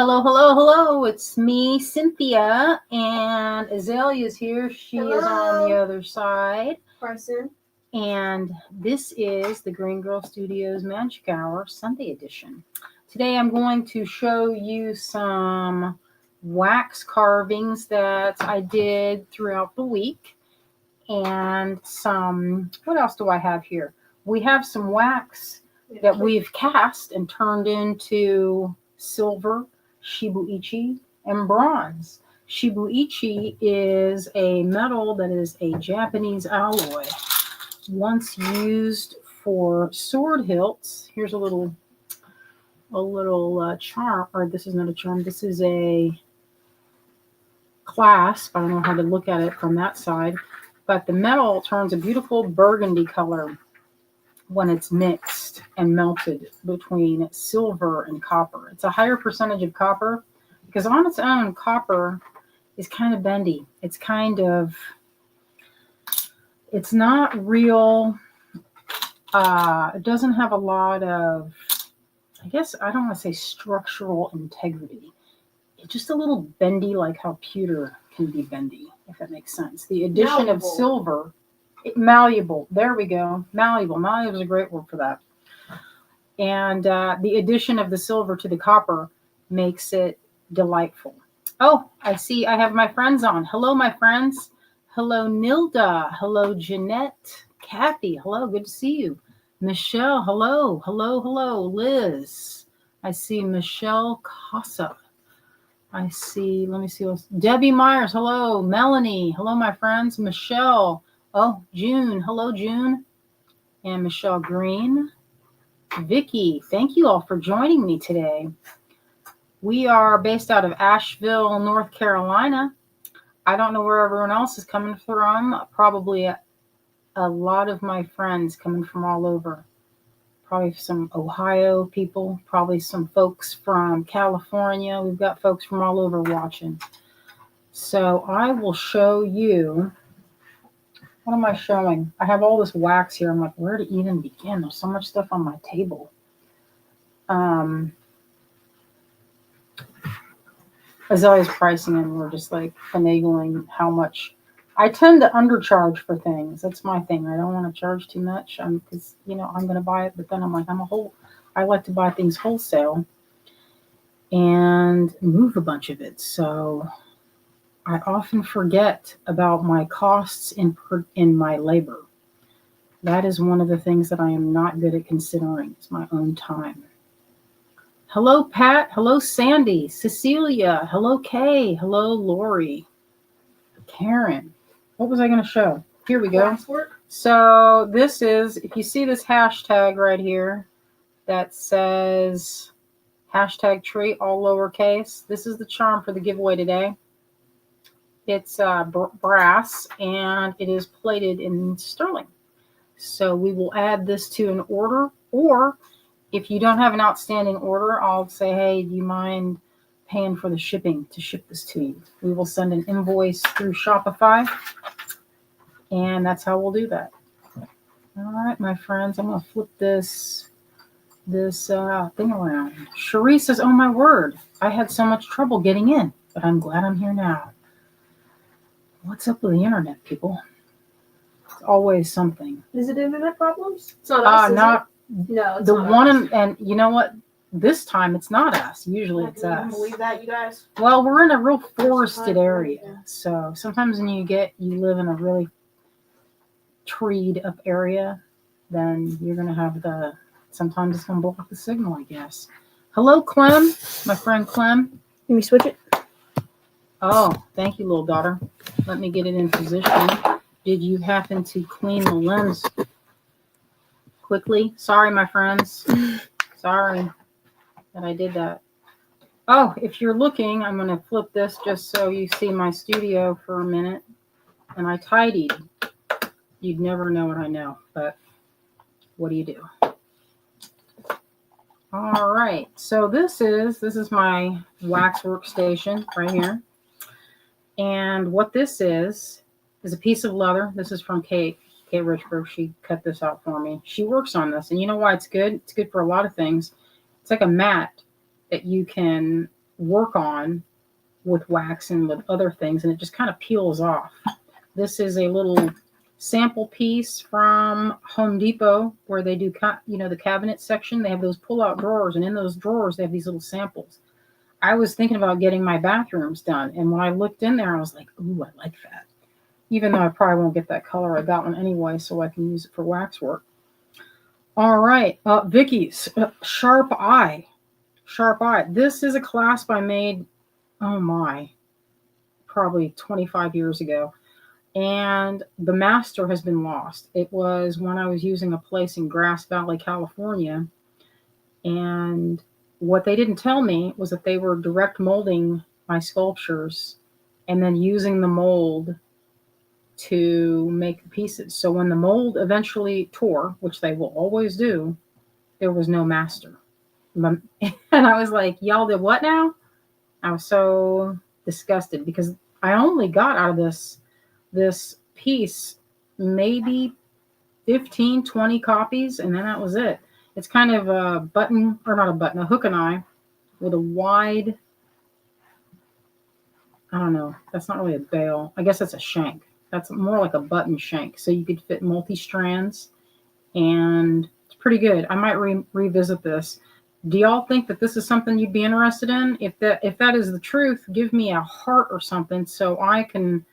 Hello, hello, hello. It's me, Cynthia, and Azalea's here. She is on the other side. Carson. And this is the Green Girl Studios Magic Hour Sunday edition. Today I'm going to show you some wax carvings that I did throughout the week. And what else do I have here? We have some wax that we've cast and turned into silver, shibuichi, and bronze. Shibuichi is a metal that is a Japanese alloy, once used for sword hilts. Here's a little charm, or this is not a charm. This is a clasp. I don't know how to look at it from that side, but the metal turns a beautiful burgundy color when it's mixed and melted between silver and copper. It's a higher percentage of copper because on its own, copper is kind of bendy. It's not real. It doesn't have a lot of, I guess, I don't want to say structural integrity. It's just a little bendy, like how pewter can be bendy, if that makes sense. The addition of silver, malleable. There we go. Malleable. Malleable is a great word for that. And the addition of the silver to the copper makes it delightful. Oh, I see I have my friends on. Hello, my friends. Hello, Nilda. Hello, Jeanette. Kathy. Hello, good to see you. Michelle. Hello. Hello, hello. Liz. I see Michelle Casa. I see, let me see. Debbie Myers. Hello. Melanie. Hello, my friends. Michelle. Oh, June. Hello, June. And Michelle Green. Vicky. Thank you all for joining me today. We are based out of Asheville, North Carolina. I don't know where everyone else is coming from. Probably a lot of my friends coming from all over. Probably some Ohio people. Probably some folks from California. We've got folks from all over watching. So I will show you. What am I showing? I have all this wax here. I'm like, where to even begin? There's so much stuff on my table. Azalea's pricing, and we're just like finagling how much. I tend to undercharge for things. That's my thing. I don't want to charge too much because, I'm going to buy it. But then I'm like, I like to buy things wholesale and move a bunch of it. So I often forget about my costs in my labor. That is one of the things that I am not good at considering. It's my own time. Hello, Pat. Hello, Sandy. Cecilia. Hello, Kay. Hello, Lori. Karen. What was I going to show? Here we go. So this is, if you see this hashtag right here that says hashtag tree, all lowercase, this is the charm for the giveaway today. It's brass, and it is plated in sterling. So we will add this to an order, or if you don't have an outstanding order, I'll say, hey, do you mind paying for the shipping to ship this to you? We will send an invoice through Shopify, and that's how we'll do that. All right, my friends, I'm going to flip this thing around. Cherie says, oh, my word, I had so much trouble getting in, but I'm glad I'm here now. What's up with the internet, people? It's always something. Is it internet problems? It's not us, No, it's the not one, us. and you know what? This time it's not us. Usually it's Can us. you believe that, you guys? Well, we're in a real forested area, so sometimes when you live in a really treed up area, then you're gonna have sometimes it's gonna block the signal, I guess. Hello, Clem, my friend Clem. Let me switch it. Oh, thank you, little daughter. Let me get it in position. Did you happen to clean the lens quickly? Sorry, my friends. Sorry that I did that. Oh, if you're looking, I'm going to flip this just so you see my studio for a minute. And I tidied. You'd never know what I know, but what do you do? All right. So this is my wax workstation right here. And what this is a piece of leather. This is from Kate Richburg. She cut this out for me. She works on this. And you know why it's good? It's good for a lot of things. It's like a mat that you can work on with wax and with other things, and it just kind of peels off. This is a little sample piece from Home Depot where they do, the cabinet section. They have those pull-out drawers, and in those drawers they have these little samples. I was thinking about getting my bathrooms done, and when I looked in there, I was like, ooh, I like that. Even though I probably won't get that color, I got one anyway, so I can use it for wax work. All right, Vicky's Sharp Eye. Sharp Eye. This is a clasp I made, probably 25 years ago. And the master has been lost. It was when I was using a place in Grass Valley, California. And what they didn't tell me was that they were direct molding my sculptures and then using the mold to make the pieces. So when the mold eventually tore, which they will always do, there was no master. And I was like, y'all did what now? I was so disgusted because I only got out of this piece maybe 15, 20 copies, and then that was it. It's kind of a a hook and eye with a wide, I don't know, that's not really a bail. I guess that's a shank. That's more like a button shank. So you could fit multi-strands, and it's pretty good. I might revisit this. Do y'all think that this is something you'd be interested in? If that is the truth, give me a heart or something so I can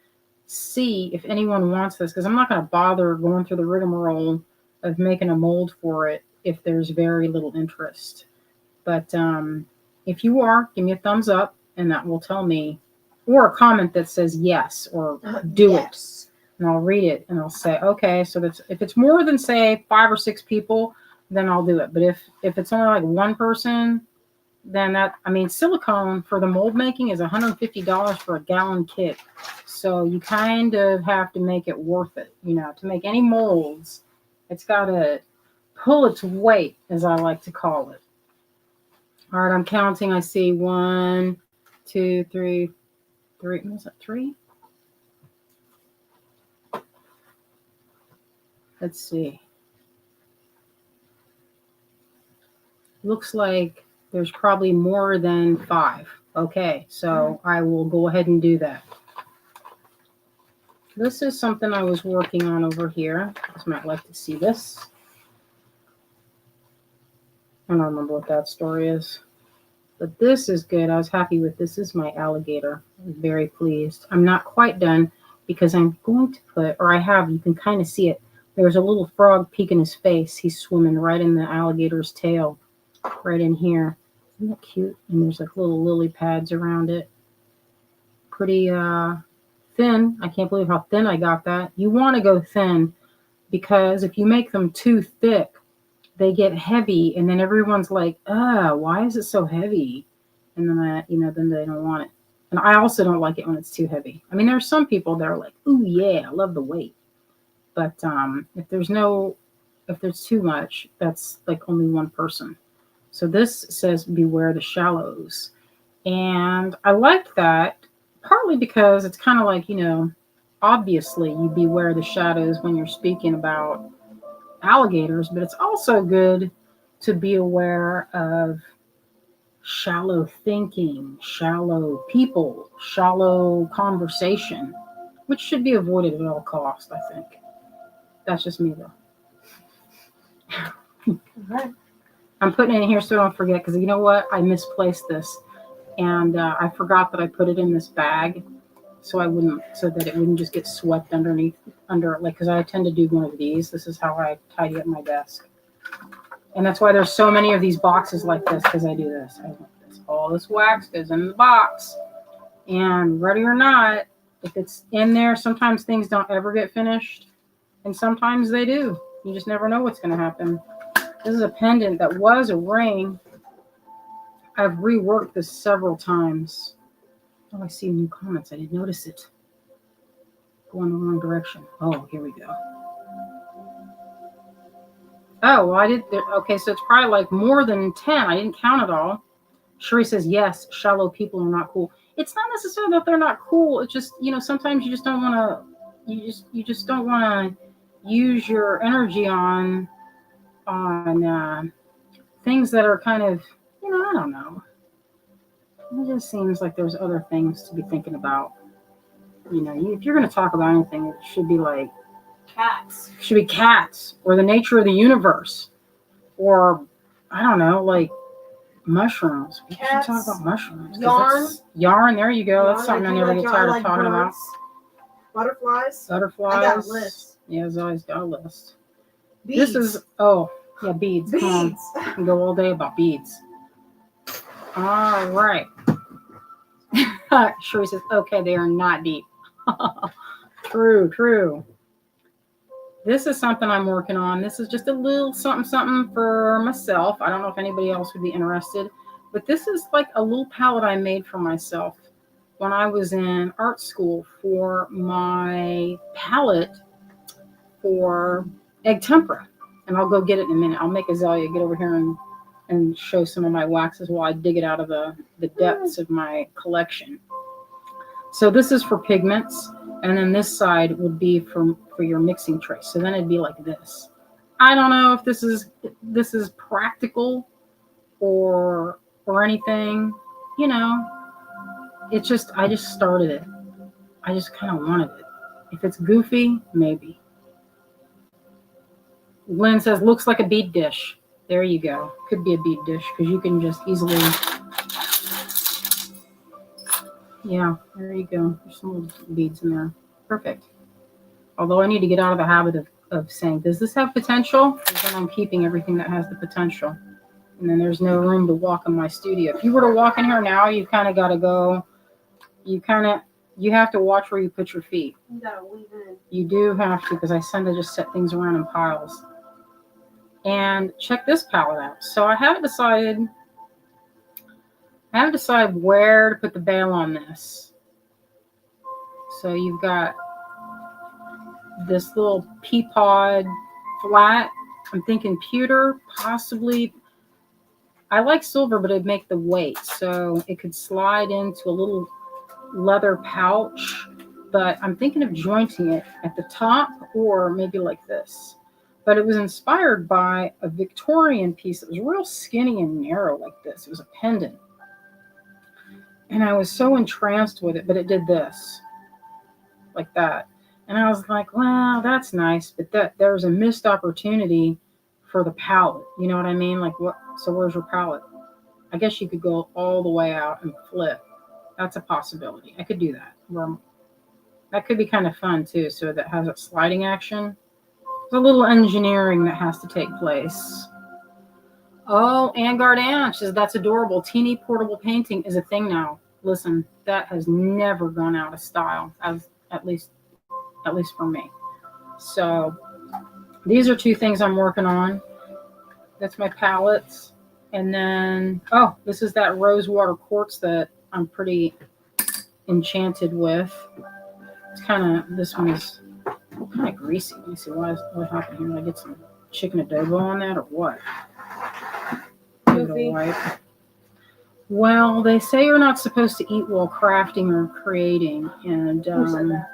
see if anyone wants this, because I'm not going to bother going through the rigmarole of making a mold for it if there's very little interest. But if you are, give me a thumbs up, and that will tell me, or a comment that says yes or do it, and I'll read it and I'll say, okay, so if it's more than say 5 or 6 people, then I'll do it. But if it's only like one person, then silicone for the mold making is $150 for a gallon kit. So you kind of have to make it worth it, to make any molds. It's got to pull its weight, as I like to call it. All right, I'm counting. I see 1, 2, 3. Was that 3? Let's see. Looks like there's probably more than 5. Okay, so I will go ahead and do that. This is something I was working on over here. You guys might like to see this. I don't remember what that story is. But this is good. I was happy with this. This is my alligator. I'm very pleased. I'm not quite done because I'm going to you can kind of see it. There's a little frog peeking his face. He's swimming right in the alligator's tail, right in here. Isn't that cute? And there's like little lily pads around it. Pretty thin. I can't believe how thin I got that. You want to go thin because if you make them too thick, they get heavy, and then everyone's like, why is it so heavy? And then then they don't want it. And I also don't like it when it's too heavy. I mean, there are some people that are like, ooh, yeah, I love the weight. But if there's too much, that's like only one person. So this says, beware the shallows. And I liked that partly because it's kind of like, obviously you beware the shadows when you're speaking about alligators, but it's also good to be aware of shallow thinking, shallow people, shallow conversation, which should be avoided at all costs, I think. That's just me, though. Right. I'm putting it in here so I don't forget, because you know what? I misplaced this, and I forgot that I put it in this bag so that it wouldn't just get swept under it, because I tend to do one of these. This is how I tidy up my desk. And that's why there's so many of these boxes like this, because I do this. All this wax goes in the box. And ready or not, if it's in there, sometimes things don't ever get finished. And sometimes they do. You just never know what's going to happen. This is a pendant that was a ring. I've reworked this several times. Oh, I see new comments. I didn't notice it. Going the wrong direction. Oh, here we go. Oh, well, okay, so it's probably like more than 10. I didn't count it all. Sheree says, yes, shallow people are not cool. It's not necessarily that they're not cool. It's just, sometimes you just don't want to, you just don't want to use your energy on things that are kind of, I don't know. It just seems like there's other things to be thinking about. You know, if you're going to talk about anything, it should be like Cats. should be cats or the nature of the universe, or I don't know, like mushrooms. We should talk Cats, about mushrooms. yarn. Yarn. There you go. Yarn, That's something I do never like get yarn, tired like of talking about. birds, Butterflies. Butterflies. I got a list. Yeah, it's always got a list. Beads. This is beads. Come on. Beads. I can go all day about beads. All right. Sherry says, okay, they are not deep. True. This is something I'm working on. This is just a little something for myself. I don't know if anybody else would be interested, but this is like a little palette I made for myself when I was in art school for my palette for egg tempera. And I'll go get it in a minute. I'll make Azalea get over here and show some of my waxes while I dig it out of the depths of my collection. So this is for pigments, and then this side would be for your mixing tray. So then it'd be like this. I don't know if this is practical or anything, you know. It's just I just started it. I just kind of wanted it. If it's goofy, maybe. Lynn says looks like a bead dish. There you go. Could be a bead dish because you can just easily. Yeah, there you go. There's some little beads in there. Perfect. Although I need to get out of the habit of saying, does this have potential? Because then I'm keeping everything that has the potential. And then there's no room to walk in my studio. If you were to walk in here now, you kind of got to go. You have to watch where you put your feet. You gotta weave in. You do have to, because I tend to just set things around in piles. And check this palette out. So I haven't decided where to put the bail on this. So you've got this little pea pod flat. I'm thinking pewter, possibly. I like silver, but it'd make the weight. So it could slide into a little leather pouch. But I'm thinking of jointing it at the top or maybe like this. But it was inspired by a Victorian piece that was real skinny and narrow like this. It was a pendant. And I was so entranced with it, but it did this, like that. And I was like, well, that's nice, but there was a missed opportunity for the palette. You know what I mean? Like, what? So where's your palette? I guess you could go all the way out and flip. That's a possibility. I could do that. That could be kind of fun, too, so that has a sliding action. There's a little engineering that has to take place. Oh, Ann Gardan says, that's adorable. Teeny portable painting is a thing now. Listen, that has never gone out of style, at least for me. So these are two things I'm working on. That's my palettes. And then, this is that rosewater quartz that I'm pretty enchanted with. It's kind of, this one is kind of greasy. Let me see, what happened here? Did I get some chicken adobo on that or what? Well, they say you're not supposed to eat while crafting or creating, and Who said that?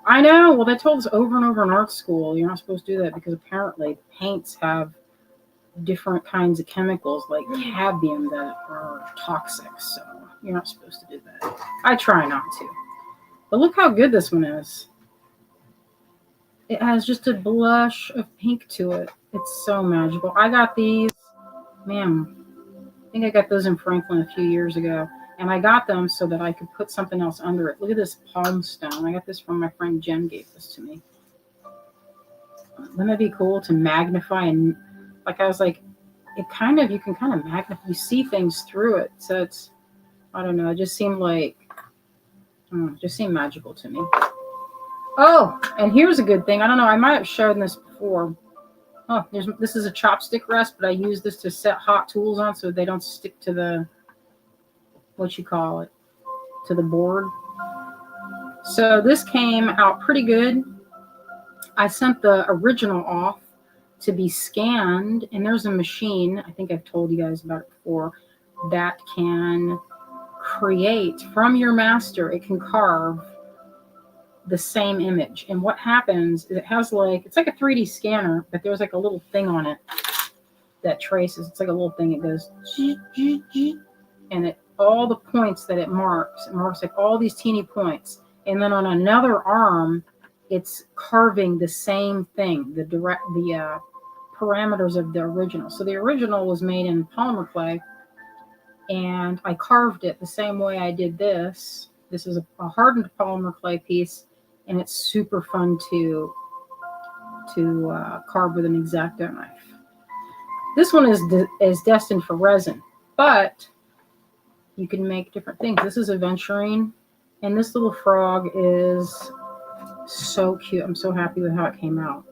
I know. Well, they told us over and over in art school you're not supposed to do that because apparently paints have different kinds of chemicals like cadmium that are toxic. So you're not supposed to do that. I try not to. But look how good this one is. It has just a blush of pink to it. It's so magical. I got these, man. I think I got those in Franklin a few years ago. And I got them so that I could put something else under it. Look at this palm stone. I got this from my friend Jen, gave this to me. Wouldn't it be cool to magnify? And like I was like, you can kind of magnify. You see things through it. So it's, I don't know. It just seemed magical to me. Oh, and here's a good thing. I don't know. I might have shown this before. Oh, this is a chopstick rest, but I use this to set hot tools on so they don't stick to the, to the board. So this came out pretty good. I sent the original off to be scanned, and there's a machine, I think I've told you guys about it before, that can create from your master, it can carve the same image. And what happens is it has it's like a 3D scanner, but there's like a little thing on it that traces. It's like a little thing. It goes, and it all the points that it marks. It marks like all these teeny points. And then on another arm, it's carving the same thing, the parameters of the original. So the original was made in polymer clay, and I carved it the same way I did this. This is a hardened polymer clay piece, and it's super fun to carve with an X-Acto knife. This one is destined for resin, but you can make different things. This is aventurine, and this little frog is so cute. I'm so happy with how it came out.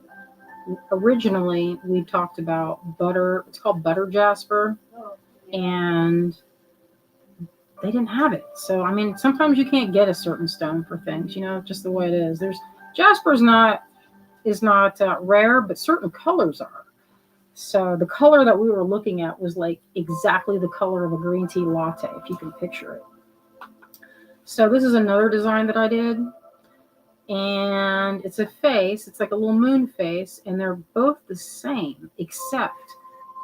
Originally, we talked about butter. It's called butter jasper, and they didn't have it. So, I mean, sometimes you can't get a certain stone for things, you know, just the way it is. Jasper is not rare, but certain colors are. So the color that we were looking at was like exactly the color of a green tea latte, if you can picture it. So this is another design that I did. And it's a face. It's like a little moon face. And they're both the same, except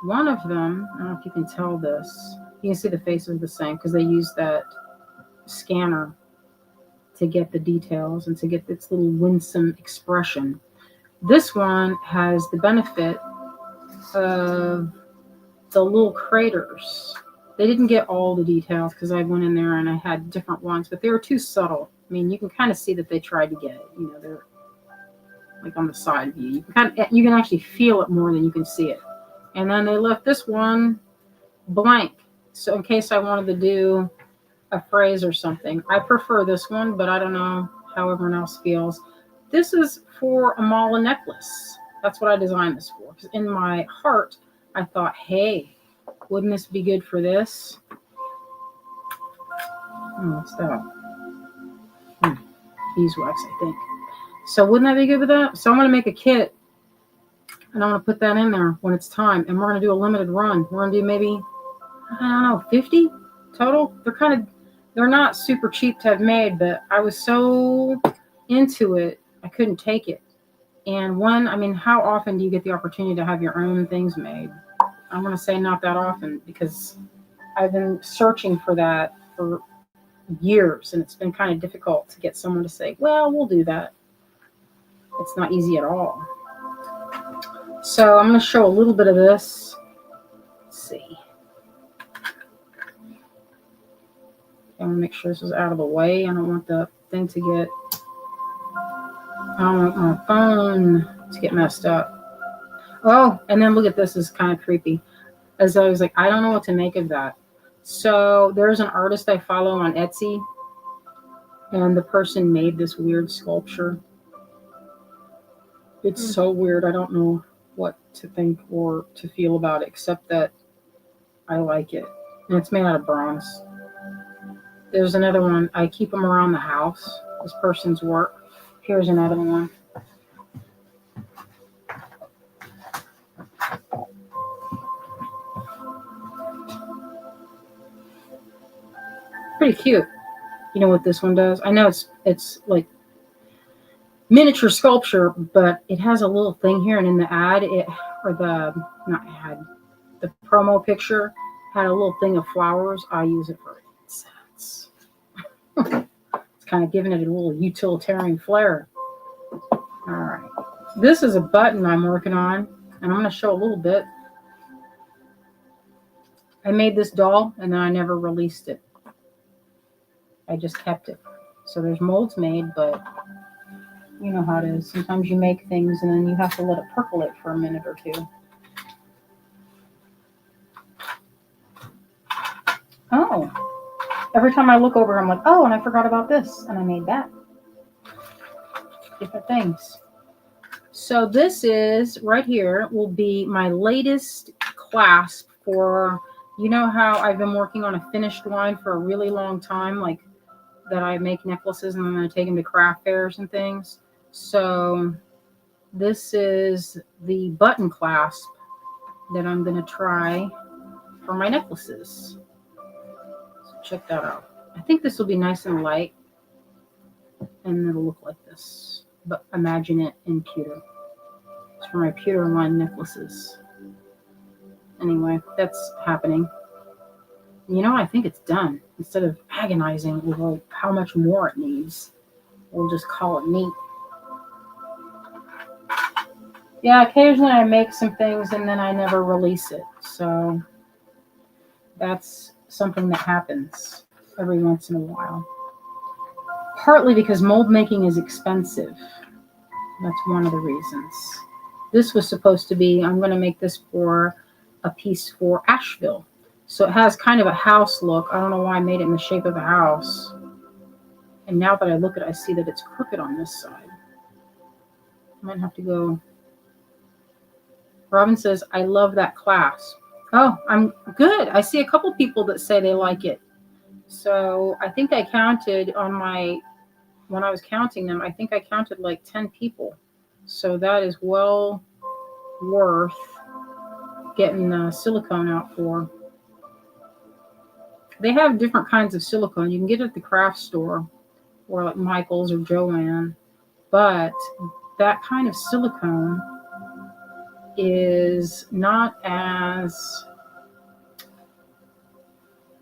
one of them, I don't know if you can tell this. You can see the face is the same because they use that scanner to get the details and to get its little winsome expression. This one has the benefit of the little craters. They didn't get all the details because I went in there and I had different ones, but they were too subtle. I mean, you can kind of see that they tried to get it. You know, they're like on the side view. You can actually feel it more than you can see it. And then they left this one blank. So in case I wanted to do a phrase or something. I prefer this one, but I don't know how everyone else feels. This is for a mala necklace. That's what I designed this for. Because in my heart, I thought, hey, wouldn't this be good for this? Oh, what's that? Beeswax, I think. So wouldn't that be good with that? So I'm going to make a kit, and I'm going to put that in there when it's time. And we're going to do a limited run. We're going to do maybe, I don't know, 50 total. They're not super cheap to have made, but I was so into it, I couldn't take it. And how often do you get the opportunity to have your own things made? I'm going to say not that often, because I've been searching for that for years, and it's been kind of difficult to get someone to say, well, we'll do that. It's not easy at all. So I'm going to show a little bit of this. Let's see. I want to make sure this is out of the way. I don't want the thing to get, I don't want my phone to get messed up. Oh, and then look at this. This is kind of creepy. As I was like, I don't know what to make of that. So there's an artist I follow on Etsy, and the person made this weird sculpture. It's so weird. I don't know what to think or to feel about it, except that I like it. And it's made out of bronze. There's another one. I keep them around the house. This person's work. Here's another one. Pretty cute. You know what this one does? I know it's like miniature sculpture, but it has a little thing here, and in the ad, the promo picture had a little thing of flowers. I use it for incense. It's kind of giving it a little utilitarian flair. All right. This is a button I'm working on, and I'm going to show a little bit. I made this doll, and then I never released it. I just kept it. So there's molds made, but you know how it is. Sometimes you make things, and then you have to let it percolate for a minute or two. Oh. Every time I look over, I'm like, oh, and I forgot about this, and I made that. Different things. So this is, right here, will be my latest clasp for, you know how I've been working on a finished line for a really long time, like that I make necklaces and I'm going to take them to craft fairs and things. So this is the button clasp that I'm going to try for my necklaces. So check that out. I think this will be nice and light, and it'll look like this, but imagine it in pewter. It's for my pewter line necklaces. Anyway, that's happening. You know, I think it's done. Instead of agonizing over how much more it needs, we'll just call it neat. Yeah, occasionally I make some things and then I never release it. So that's something that happens every once in a while. Partly because mold making is expensive. That's one of the reasons. This was supposed to be, I'm going to make this for a piece for Asheville. So it has kind of a house look. I don't know why I made it in the shape of a house. And now that I look at it, I see that it's crooked on this side. I might have to go. Robin says, I love that class. Oh, I'm good. I see a couple people that say they like it. So I think I counted on when I was counting them, I think I counted like 10 people. So that is well worth getting the silicone out for. They have different kinds of silicone. You can get it at the craft store or like Michael's or Joann. But that kind of silicone is not as, I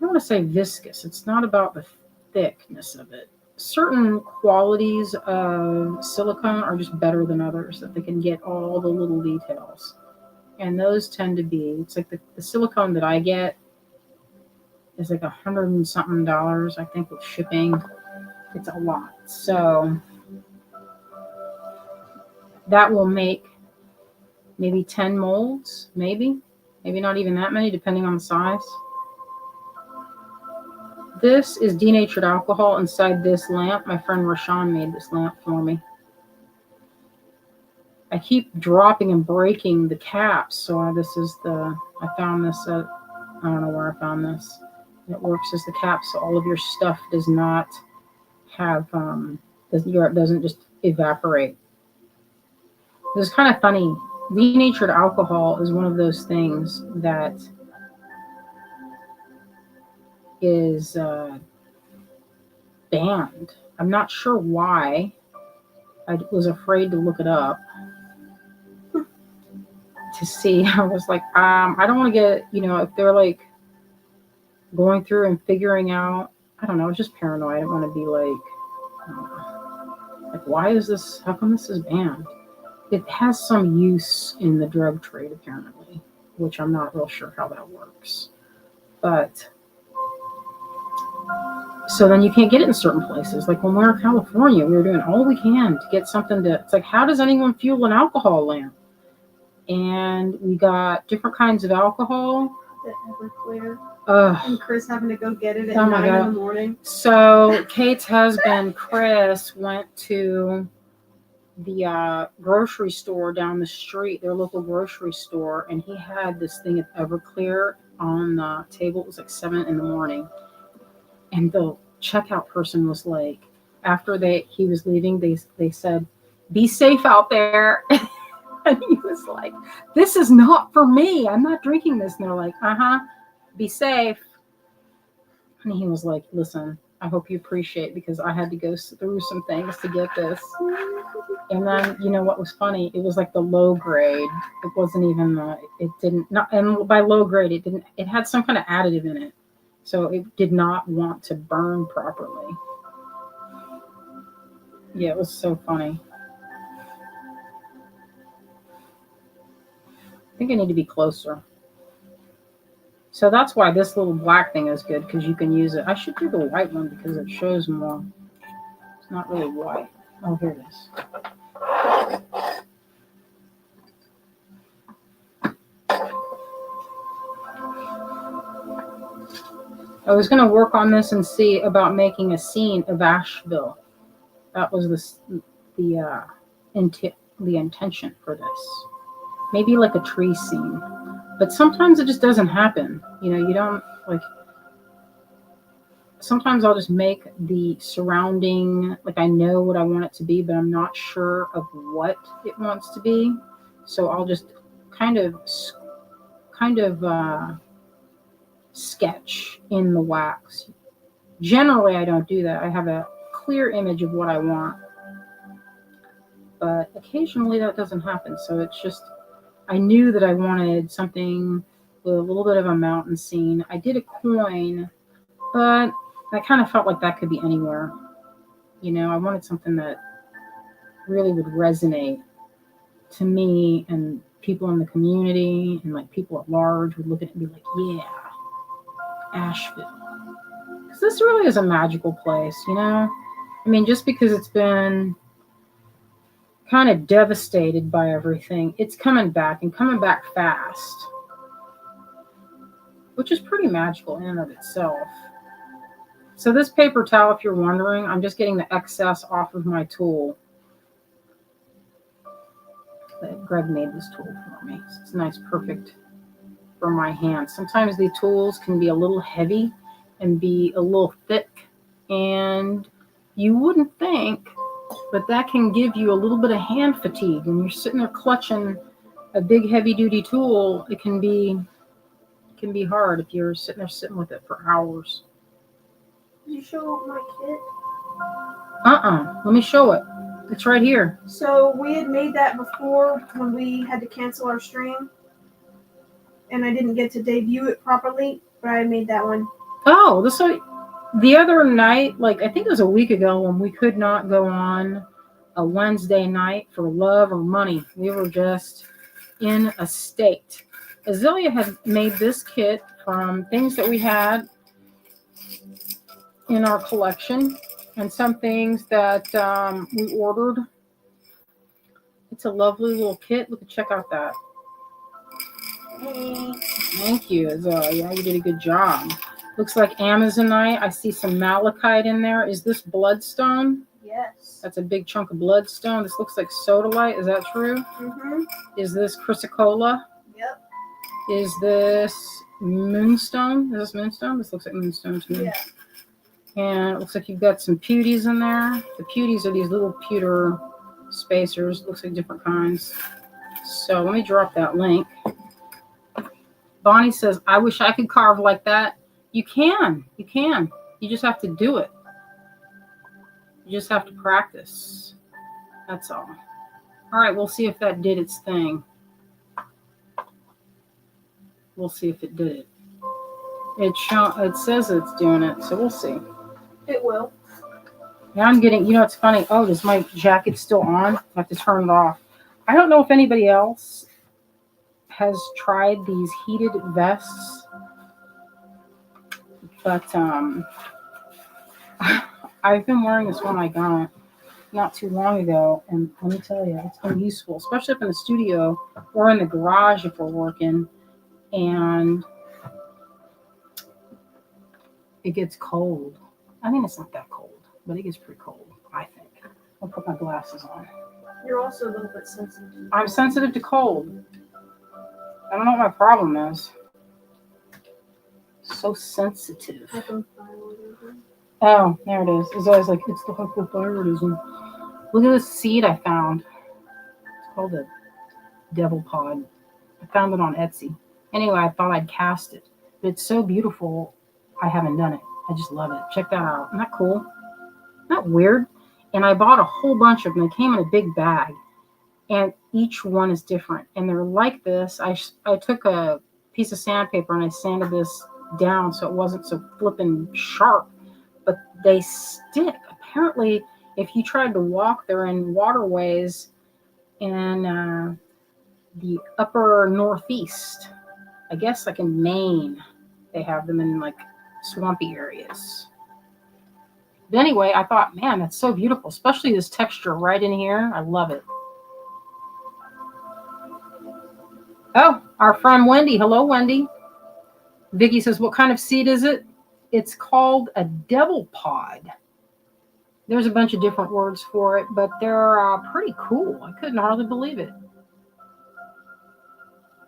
don't want to say viscous. It's not about the thickness of it. Certain qualities of silicone are just better than others, that they can get all the little details. And those tend to be, it's like the silicone that I get is like $100 and something, I think, with shipping. It's a lot. So that will make maybe 10 molds, maybe not even that many, depending on the size. This is denatured alcohol inside this lamp. My friend Rashawn made this lamp for me. I keep dropping and breaking the caps. So I found this at, I don't know where I found this. It works as the cap, so all of your stuff does not have, doesn't just evaporate. It's kind of funny. Denatured alcohol is one of those things that is banned. I'm not sure why. I was afraid to look it up to see. I was like, I don't want to get, if they're like going through and figuring out, I don't know, I was just paranoid. I didn't want to be like, why is this, how come this is banned? It has some use in the drug trade, apparently, which I'm not real sure how that works. But so then you can't get it in certain places. Like when we were in California, we were doing all we can to get something to, it's like, how does anyone fuel an alcohol lamp? And we got different kinds of alcohol. The Everclear. And Chris having to go get it at 9 in the morning. So Kate's husband, Chris, went to the grocery store down the street, their local grocery store, and he had this thing of Everclear on the table. It was like 7 in the morning. And the checkout person was like, after he was leaving, they said, be safe out there. And he was like, this is not for me. I'm not drinking this. And they're like, be safe. And he was like, listen, I hope you appreciate, because I had to go through some things to get this. And then, what was funny? It was like the low grade. It wasn't even and by low grade, it had some kind of additive in it. So it did not want to burn properly. Yeah, it was so funny. I think I need to be closer. So that's why this little black thing is good, because you can use it. I should do the white one because it shows more. It's not really white. Oh, here it is. I was going to work on this and see about making a scene of Asheville. That was the intention for this. Maybe like a tree scene. But sometimes it just doesn't happen. You don't like. Sometimes I'll just make the surrounding, like I know what I want it to be, but I'm not sure of what it wants to be. So I'll just kind of sketch in the wax. Generally, I don't do that. I have a clear image of what I want. But occasionally that doesn't happen. So it's just, I knew that I wanted something with a little bit of a mountain scene. I did a coin, but I kind of felt like that could be anywhere. You know, I wanted something that really would resonate to me, and people in the community and like people at large would look at it and be like, yeah, Asheville. Because this really is a magical place, you know? I mean, just because it's been kind of devastated by everything, it's coming back and coming back fast, which is pretty magical in and of itself. So this paper towel, if you're wondering, I'm just getting the excess off of my tool. Greg made this tool for me. So it's nice, perfect for my hands. Sometimes the tools can be a little heavy and be a little thick, and you wouldn't think, but that can give you a little bit of hand fatigue. When you're sitting there clutching a big heavy-duty tool, it can be hard if you're sitting with it for hours. Did you show my kit? Let me show it. It's right here. So we had made that before when we had to cancel our stream, and I didn't get to debut it properly, but I made that one. Oh, the other night, like I think it was a week ago, when we could not go on a Wednesday night for love or money. We were just in a state. Azalea had made this kit from things that we had in our collection and some things that we ordered. It's a lovely little kit. Check out that. Hey. Thank you, Azalea. You did a good job. Looks like Amazonite. I see some malachite in there. Is this bloodstone? Yes. That's a big chunk of bloodstone. This looks like sodalite. Is that true? Mm-hmm. Is this chrysocolla? Yep. Is this moonstone? Is this moonstone? This looks like moonstone to me. Yeah. And it looks like you've got some pewties in there. The pewties are these little pewter spacers. Looks like different kinds. So let me drop that link. Bonnie says, I wish I could carve like that. You can. You can. You just have to do it. You just have to practice. That's all. All right, we'll see if that did its thing. We'll see if it did it. It says it's doing it, so we'll see. It will. Now I'm getting, it's funny. Oh, does my jacket still on? I have to turn it off. I don't know if anybody else has tried these heated vests, but I've been wearing this one I got not too long ago, and let me tell you, it's been useful, especially up in the studio or in the garage if we're working, and it gets cold. I mean, it's not that cold, but it gets pretty cold, I think. I'll put my glasses on. You're also a little bit sensitive. I'm sensitive to cold. I don't know what my problem is. So sensitive. Oh, there it is. It's always like, it's the hypothyroidism. Look at this seed I found. It's called a devil pod. I found it on Etsy. Anyway, I thought I'd cast it. But it's so beautiful, I haven't done it. I just love it. Check that out. Isn't that cool? Isn't that weird? And I bought a whole bunch of them. They came in a big bag. And each one is different. And they're like this. I took a piece of sandpaper and I sanded this down so it wasn't so flippin' sharp. But they stick. Apparently, if you tried to walk, they're in waterways in the upper northeast. I guess like in Maine. They have them in like swampy areas. But anyway, I thought, man, that's so beautiful. Especially this texture right in here. I love it. Oh, our friend Wendy. Hello, Wendy. Vicky says, what kind of seed is it? It's called a devil pod. There's a bunch of different words for it, but they're pretty cool. I couldn't hardly believe it.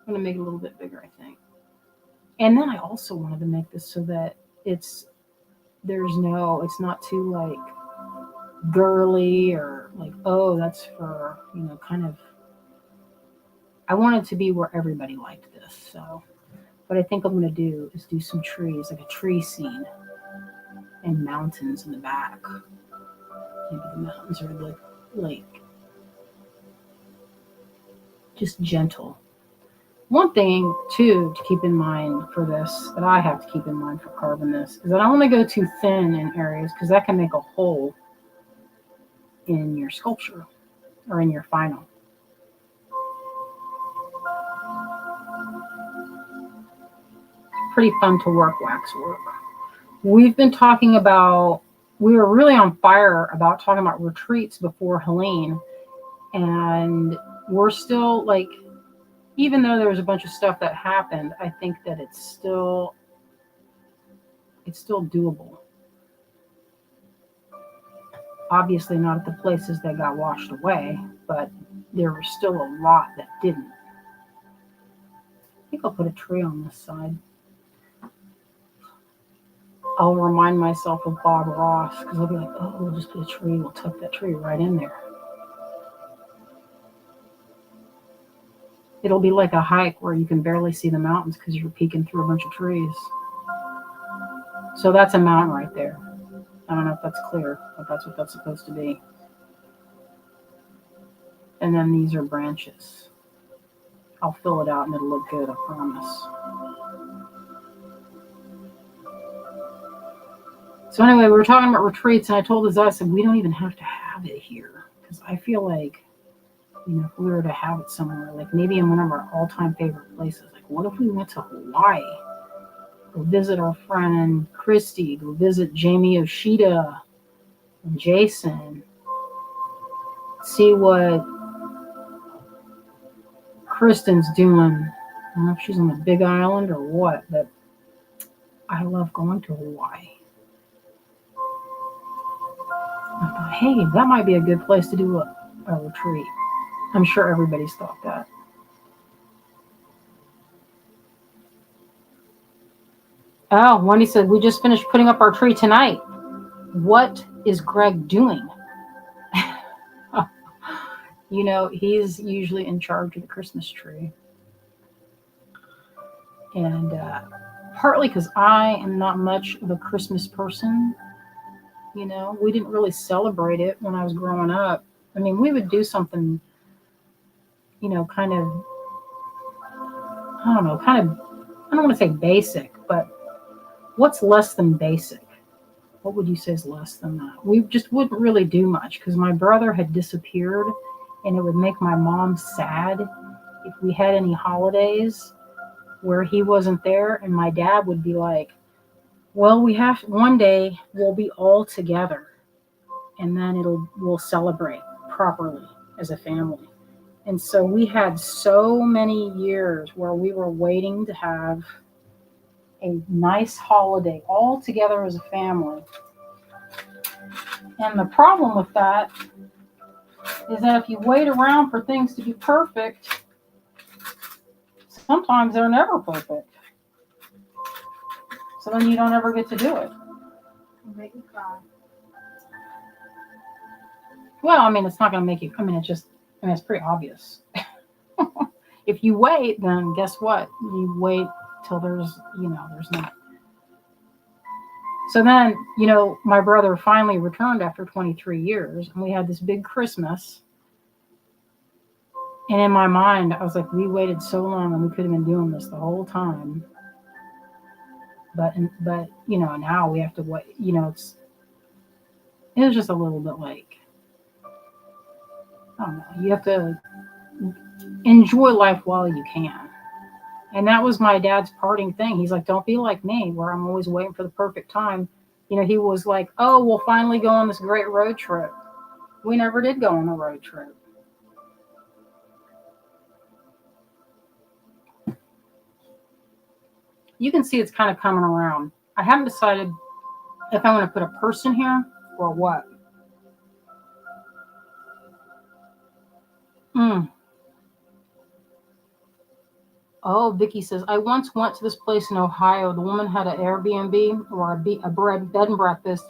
I'm going to make it a little bit bigger, I think. And then I also wanted to make this so that it's not too like girly or like, oh, that's for, kind of, I want it to be where everybody liked this. So what I think I'm going to do is do some trees, like a tree scene and mountains in the back. Maybe the mountains are like just gentle. One thing, too, to keep in mind for this, that I have to keep in mind for carving this, is that I don't want to go too thin in areas because that can make a hole in your sculpture or in your final. Pretty fun to work wax work. We've been talking about, we were really on fire about talking about retreats before Helene, and we're still like, even though there was a bunch of stuff that happened, I think that it's still doable. Obviously not at the places that got washed away, but there was still a lot that didn't. I think I'll put a tree on this side. I'll remind myself of Bob Ross, because I'll be like, oh, we'll just put a tree, we'll tuck that tree right in there. It'll be like a hike where you can barely see the mountains because you're peeking through a bunch of trees. So that's a mountain right there. I don't know if that's clear, but that's what that's supposed to be. And then these are branches. I'll fill it out and it'll look good, I promise. So anyway, we were talking about retreats, and I told Azza, I said, we don't even have to have it here. Because I feel like, if we were to have it somewhere, like maybe in one of our all-time favorite places, like what if we went to Hawaii? Go visit our friend Christy, go visit Jamie Oshida and Jason. See what Kristen's doing. I don't know if she's on the Big Island or what, but I love going to Hawaii. I thought, hey, that might be a good place to do a retreat. I'm sure everybody's thought that. Oh, Wendy said, we just finished putting up our tree tonight. What is Greg doing? He's usually in charge of the Christmas tree. And partly because I am not much of a Christmas person. We didn't really celebrate it when I was growing up. I mean, we would do something, kind of, I don't want to say basic, but what's less than basic? What would you say is less than that? We just wouldn't really do much because my brother had disappeared, and it would make my mom sad if we had any holidays where he wasn't there, and my dad would be like, well, one day we'll be all together, and then we'll celebrate properly as a family. And so we had so many years where we were waiting to have a nice holiday all together as a family. And the problem with that is that if you wait around for things to be perfect, sometimes they're never perfect. So then you don't ever get to do it. Make me cry. Well, I mean, it's not going to make you, it's pretty obvious. If you wait, then guess what? You wait till there's not. So then, my brother finally returned after 23 years, and we had this big Christmas. And in my mind, I was like, we waited so long, and we could have been doing this the whole time. But now we have to wait. It was just a little bit like, I don't know. You have to enjoy life while you can. And that was my dad's parting thing. He's like, don't be like me, where I'm always waiting for the perfect time. He was like, oh, we'll finally go on this great road trip. We never did go on a road trip. You can see it's kind of coming around. I haven't decided if I'm going to put a person here or what. Oh, Vicky says, I once went to this place in Ohio. The woman had an Airbnb or a bed and breakfast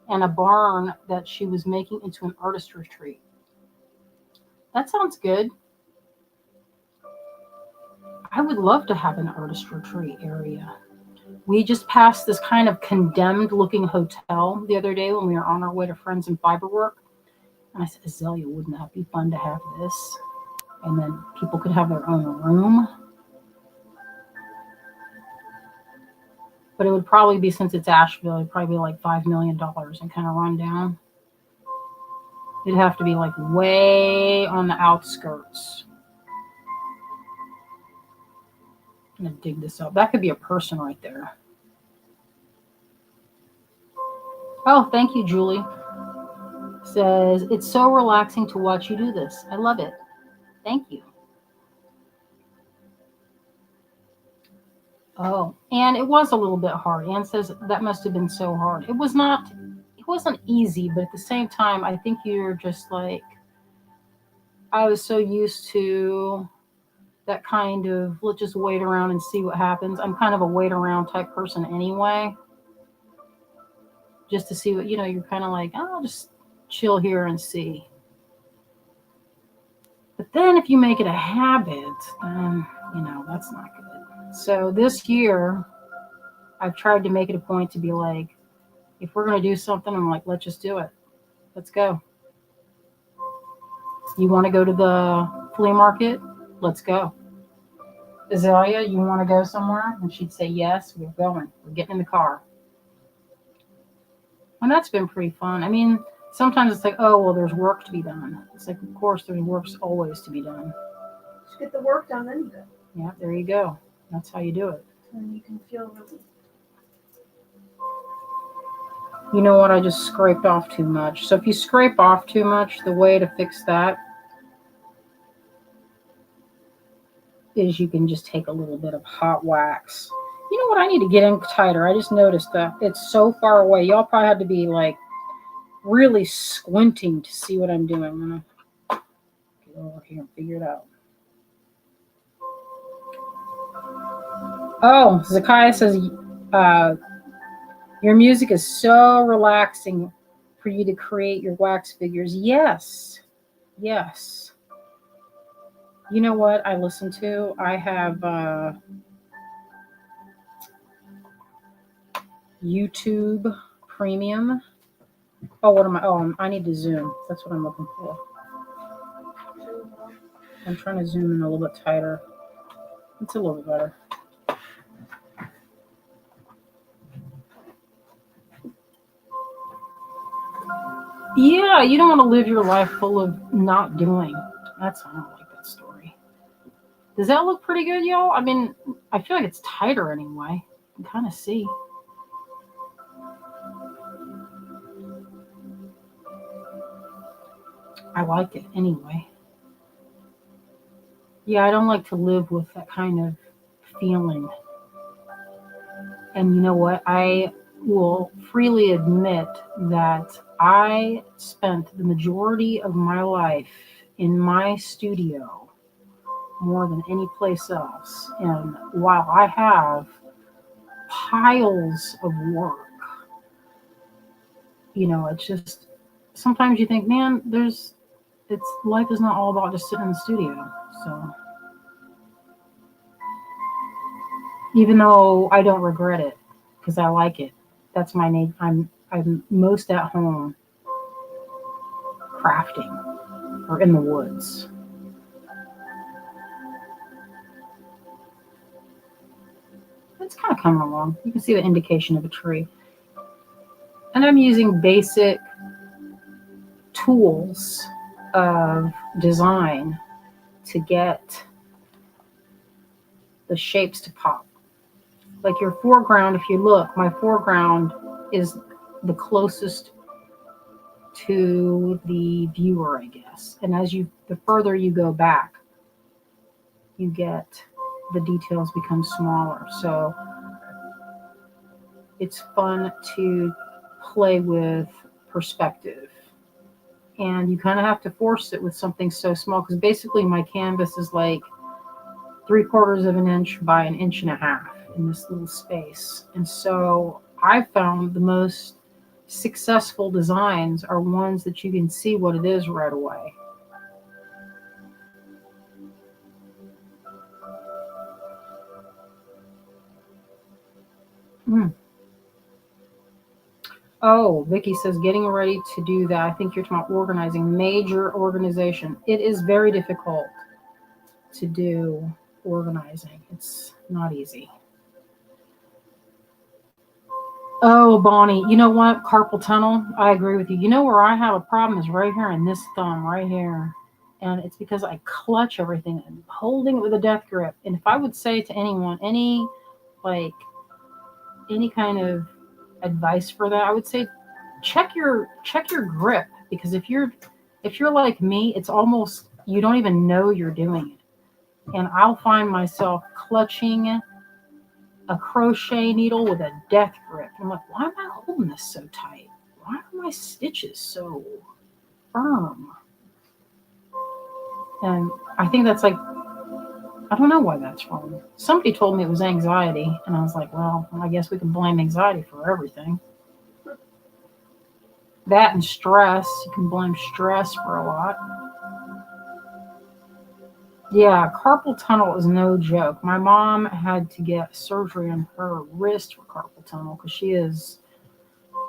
and a barn that she was making into an artist retreat. That sounds good. I would love to have an artist retreat area. We just passed this kind of condemned looking hotel the other day when we were on our way to Friends in Fiberwork. And I said, Azalea, wouldn't that be fun to have this? And then people could have their own room. But it would probably be, since it's Asheville, it'd probably be like $5 million and kind of run down. It'd have to be like way on the outskirts. I'm gonna dig this up. That could be a person right there. Oh, thank you, Julie. Says, it's so relaxing to watch you do this. I love it. Thank you. Oh, and it was a little bit hard. Anne says that must have been so hard. It wasn't easy, but at the same time, I think you're just like, I was so used to that kind of, let's just wait around and see what happens. I'm kind of a wait around type person anyway. Just to see what, you're kind of like, oh, I'll just chill here and see. But then if you make it a habit, then, that's not good. So this year, I've tried to make it a point to be like, if we're going to do something, I'm like, let's just do it. Let's go. You want to go to the flea market? Let's go. Azalea, you want to go somewhere? And she'd say, yes, we're going. We're getting in the car. And that's been pretty fun. I mean, sometimes it's like, oh, well, there's work to be done. It's like, of course, there's work's always to be done. Just get the work done, then you go. Yeah, there you go. That's how you do it. And you can feel relief. You know what? I just scraped off too much. So if you scrape off too much, the way to fix that is you can just take a little bit of hot wax. You know what? I need to get in tighter. I just noticed that it's so far away. Y'all probably had to be like really squinting to see what I'm doing. I'm going to get over here and figure it out. Oh, Zakiah says, your music is so relaxing for you to create your wax figures. Yes. Yes. You know what I listen to? I have YouTube Premium. Oh, what am I? Oh, I need to zoom. That's what I'm looking for. I'm trying to zoom in a little bit tighter. It's a little bit better. Yeah, you don't want to live your life full of not doing. I don't like that story. Does that look pretty good, y'all? I mean, I feel like it's tighter anyway. You can kind of see. I like it anyway. Yeah, I don't like to live with that kind of feeling. And you know what? I will freely admit that I spent the majority of my life in my studio more than any place else. And while I have piles of work, it's just, sometimes you think, man, life is not all about just sitting in the studio. So even though I don't regret it, because I like it, that's my name. I'm most at home crafting or in the woods. It's kind of coming along. You can see the indication of a tree. And I'm using basic tools of design to get the shapes to pop. Like your foreground, if you look, my foreground is the closest to the viewer, I guess. And the further you go back, you get, the details become smaller. So it's fun to play with perspective. And you kind of have to force it with something so small, because basically my canvas is like 3/4 of an inch by 1.5 inches in this little space. And so I found the most successful designs are ones that you can see what it is right away. Oh, Vicky says, getting ready to do that. I think you're talking about organizing, major organization. It is very difficult to do organizing. It's not easy. Oh, Bonnie, you know what? Carpal tunnel. I agree with you. You know where I have a problem is right here in this thumb, right here. And it's because I clutch everything and holding it with a death grip. And if I would say to anyone, like any kind of advice for that, I would say check your grip, because if you're like me, it's almost you don't even know you're doing it. And I'll find myself clutching a crochet needle with a death grip. I'm like, why am I holding this so tight? Why are my stitches so firm? And I think that's like, I don't know why that's wrong. Somebody told me it was anxiety, and I was like, well, I guess we can blame anxiety for everything. That and stress, you can blame stress for a lot. Yeah, carpal tunnel is no joke. My mom had to get surgery on her wrist for carpal tunnel because she is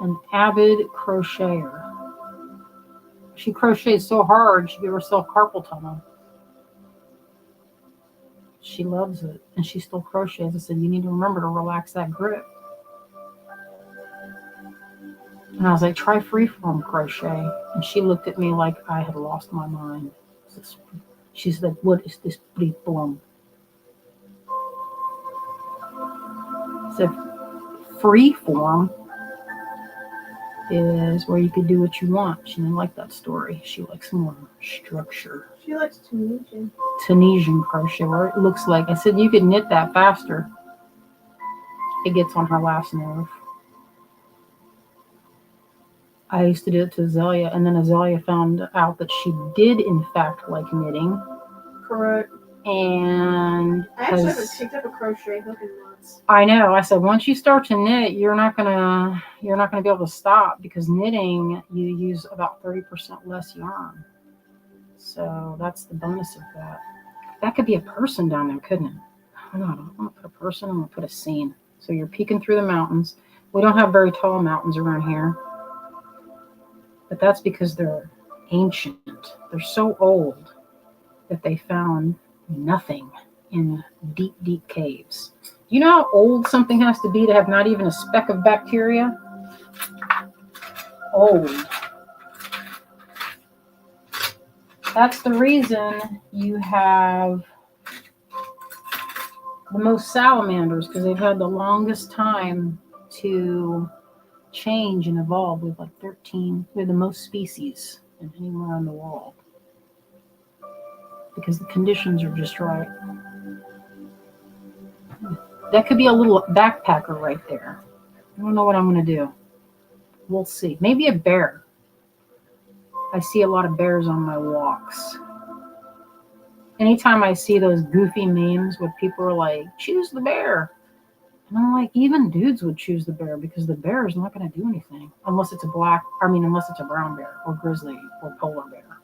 an avid crocheter. She crocheted so hard she gave herself carpal tunnel. She loves it, and she still crochets. I said, you need to remember to relax that grip. And I was like, try freeform crochet. And she looked at me like I had lost my mind. She's like, what is this freeform? I said, freeform is where you could do what you want. She didn't like that story. She likes more structure. She likes Tunisian. Tunisian crochet, where it looks like, I said, you could knit that faster. It gets on her last nerve. I used to do it to Azalea, and then Azalea found out that she did, in fact, like knitting. Correct. And I actually haven't picked up a crochet hook in months. I know. I said, once you start to knit, you're not gonna be able to stop, because knitting you use about 30% less yarn. So that's the bonus of that. That could be a person down there, couldn't it? I don't know. I'm gonna put a person. I'm gonna put a scene. So you're peeking through the mountains. We don't have very tall mountains around here, but that's because they're ancient. They're so old that they found nothing in deep, deep caves. Do you know how old something has to be to have not even a speck of bacteria? Old. That's the reason you have the most salamanders, because they've had the longest time to change and evolve. With like 13, they're the most species than anywhere in the world, because the conditions are just right. That could be a little backpacker right there. I don't know what I'm going to do. We'll see. Maybe a bear. I see a lot of bears on my walks. Anytime I see those goofy memes where people are like, choose the bear. And I'm like, even dudes would choose the bear, because the bear is not going to do anything unless it's unless it's a brown bear or grizzly or polar bear.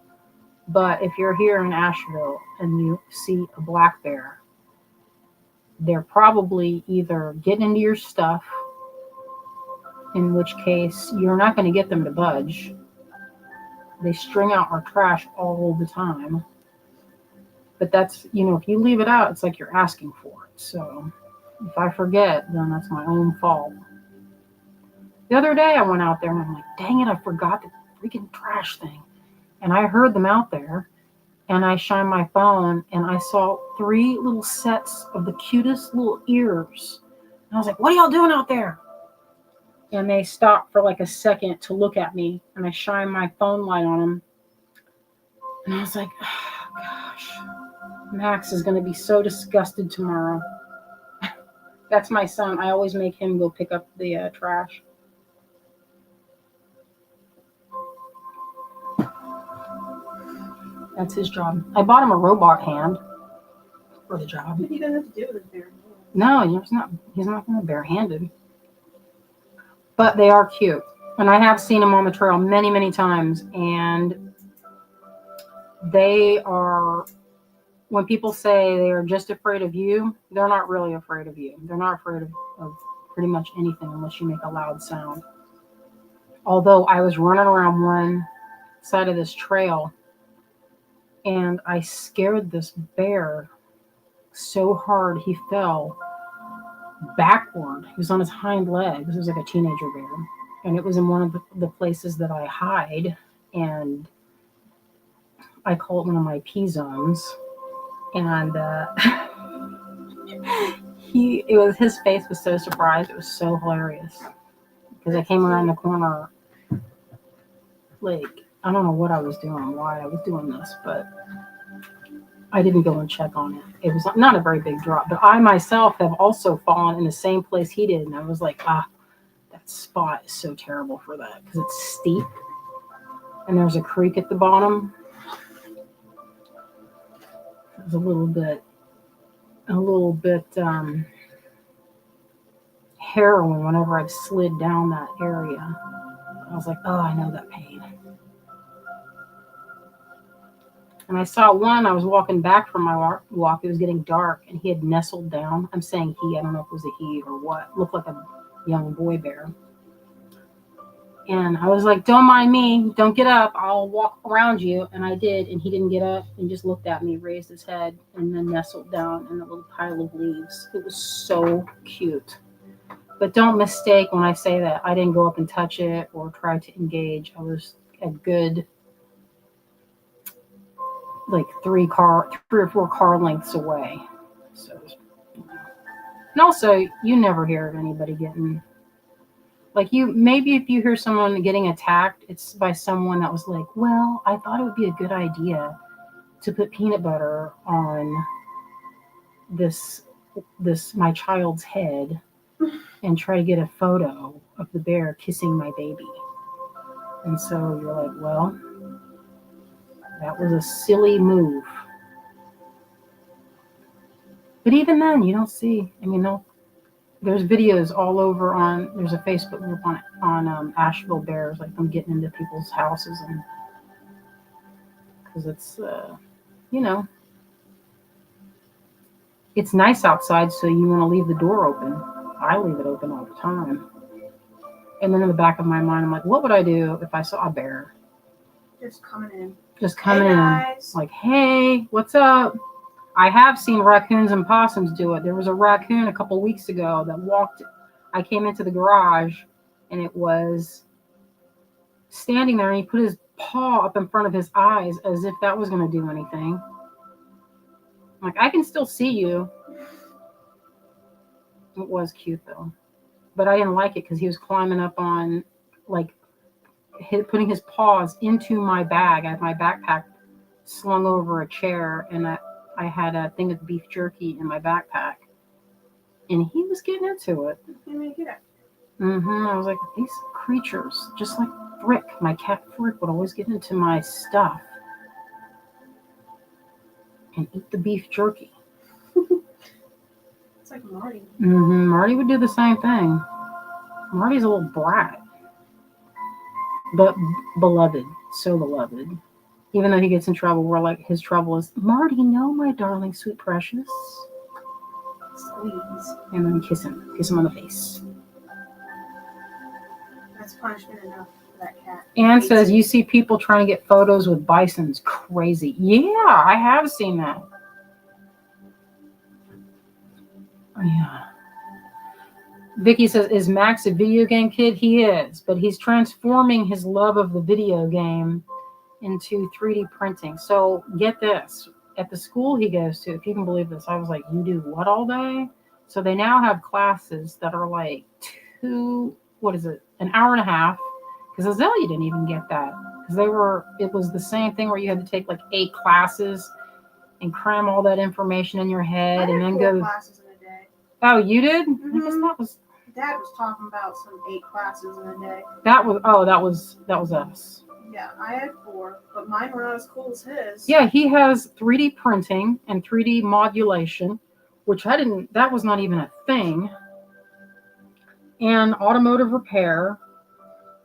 But if you're here in Asheville and you see a black bear, they're probably either getting into your stuff, in which case you're not going to get them to budge. They string out our trash all the time. But that's, if you leave it out, it's like you're asking for it. So if I forget, then that's my own fault. The other day I went out there and I'm like, dang it, I forgot the freaking trash thing. And I heard them out there, and I shined my phone and I saw 3 little sets of the cutest little ears. And I was like, what are y'all doing out there? And they stopped for like a second to look at me, and I shined my phone light on them. And I was like, oh, gosh, Max is going to be so disgusted tomorrow. That's my son. I always make him go pick up the trash. That's his job. I bought him a robot hand for the job. What are you going to have to do with it there? No, he's not going to barehanded. But they are cute. And I have seen them on the trail many, many times. And they are, when people say they are just afraid of you, they're not really afraid of you. They're not afraid of pretty much anything unless you make a loud sound. Although I was running around one side of this trail, and I scared this bear so hard he fell. backward. He was on his hind legs. He was like a teenager bear. And it was in one of the places that I hide. And I call it one of my pee zones. And his face was so surprised. It was so hilarious. Because I came around the corner, like, I don't know what I was doing, why I was doing this, but I didn't go and check on it. It was not a very big drop, but I myself have also fallen in the same place he did. And I was like, that spot is so terrible for that because it's steep and there's a creek at the bottom. It was a little bit harrowing whenever I slid down that area. I was like, oh, I know that pain. And I saw one, I was walking back from my walk, it was getting dark, and he had nestled down. I'm saying he, I don't know if it was a he or what, looked like a young boy bear. And I was like, don't mind me, don't get up, I'll walk around you. And I did, and he didn't get up, and just looked at me, raised his head, and then nestled down in a little pile of leaves. It was so cute. But don't mistake when I say that I didn't go up and touch it or try to engage. I was a good, like 3 or 4 car lengths away. So, and also, you never hear of anybody getting, like, maybe if you hear someone getting attacked, it's by someone that was like, well, I thought it would be a good idea to put peanut butter on this my child's head and try to get a photo of the bear kissing my baby. And so you're like, well, that was a silly move. But even then, you don't see, there's videos all over there's a Facebook group on Asheville bears, like them getting into people's houses, and because it's, it's nice outside, so you want to leave the door open. I leave it open all the time. And then in the back of my mind, I'm like, what would I do if I saw a bear? Just coming in. Guys. Like, hey, what's up? I have seen raccoons and possums do it. There was a raccoon a couple weeks ago that walked. I came into the garage, and it was standing there, and he put his paw up in front of his eyes as if that was going to do anything. I'm like, I can still see you. It was cute, though. But I didn't like it because he was climbing up on, like, putting his paws into my bag. I had my backpack slung over a chair, and I had a thing of beef jerky in my backpack. And he was getting into it. I was like, these creatures, just like Frick, my cat Frick, would always get into my stuff and eat the beef jerky. It's like Marty. Marty would do the same thing. Marty's a little brat, but beloved, so beloved. Even though he gets in trouble, we're like, his trouble is, Marty, no, my darling, sweet precious. Squeeze. And then kiss him on the face. That's punishment enough for that cat. Anne says, you see people trying to get photos with bisons. Crazy. Yeah, I have seen that. Yeah. Vicky says, is Max a video game kid? He is, but he's transforming his love of the video game into 3D printing. So get this. At the school he goes to, if you can believe this, I was like, you do what all day? So they now have classes that are like an hour and a half. Because Azalea didn't even get that. Because it was the same thing where you had to take like 8 classes and cram all that information in your head and then 4 classes in a day. Oh, you did? Mm-hmm. I guess that was. Dad was talking about some 8 classes in a day. That was us. Yeah, I had 4, but mine were not as cool as his. Yeah, he has 3D printing and 3D modulation, which that was not even a thing. And automotive repair.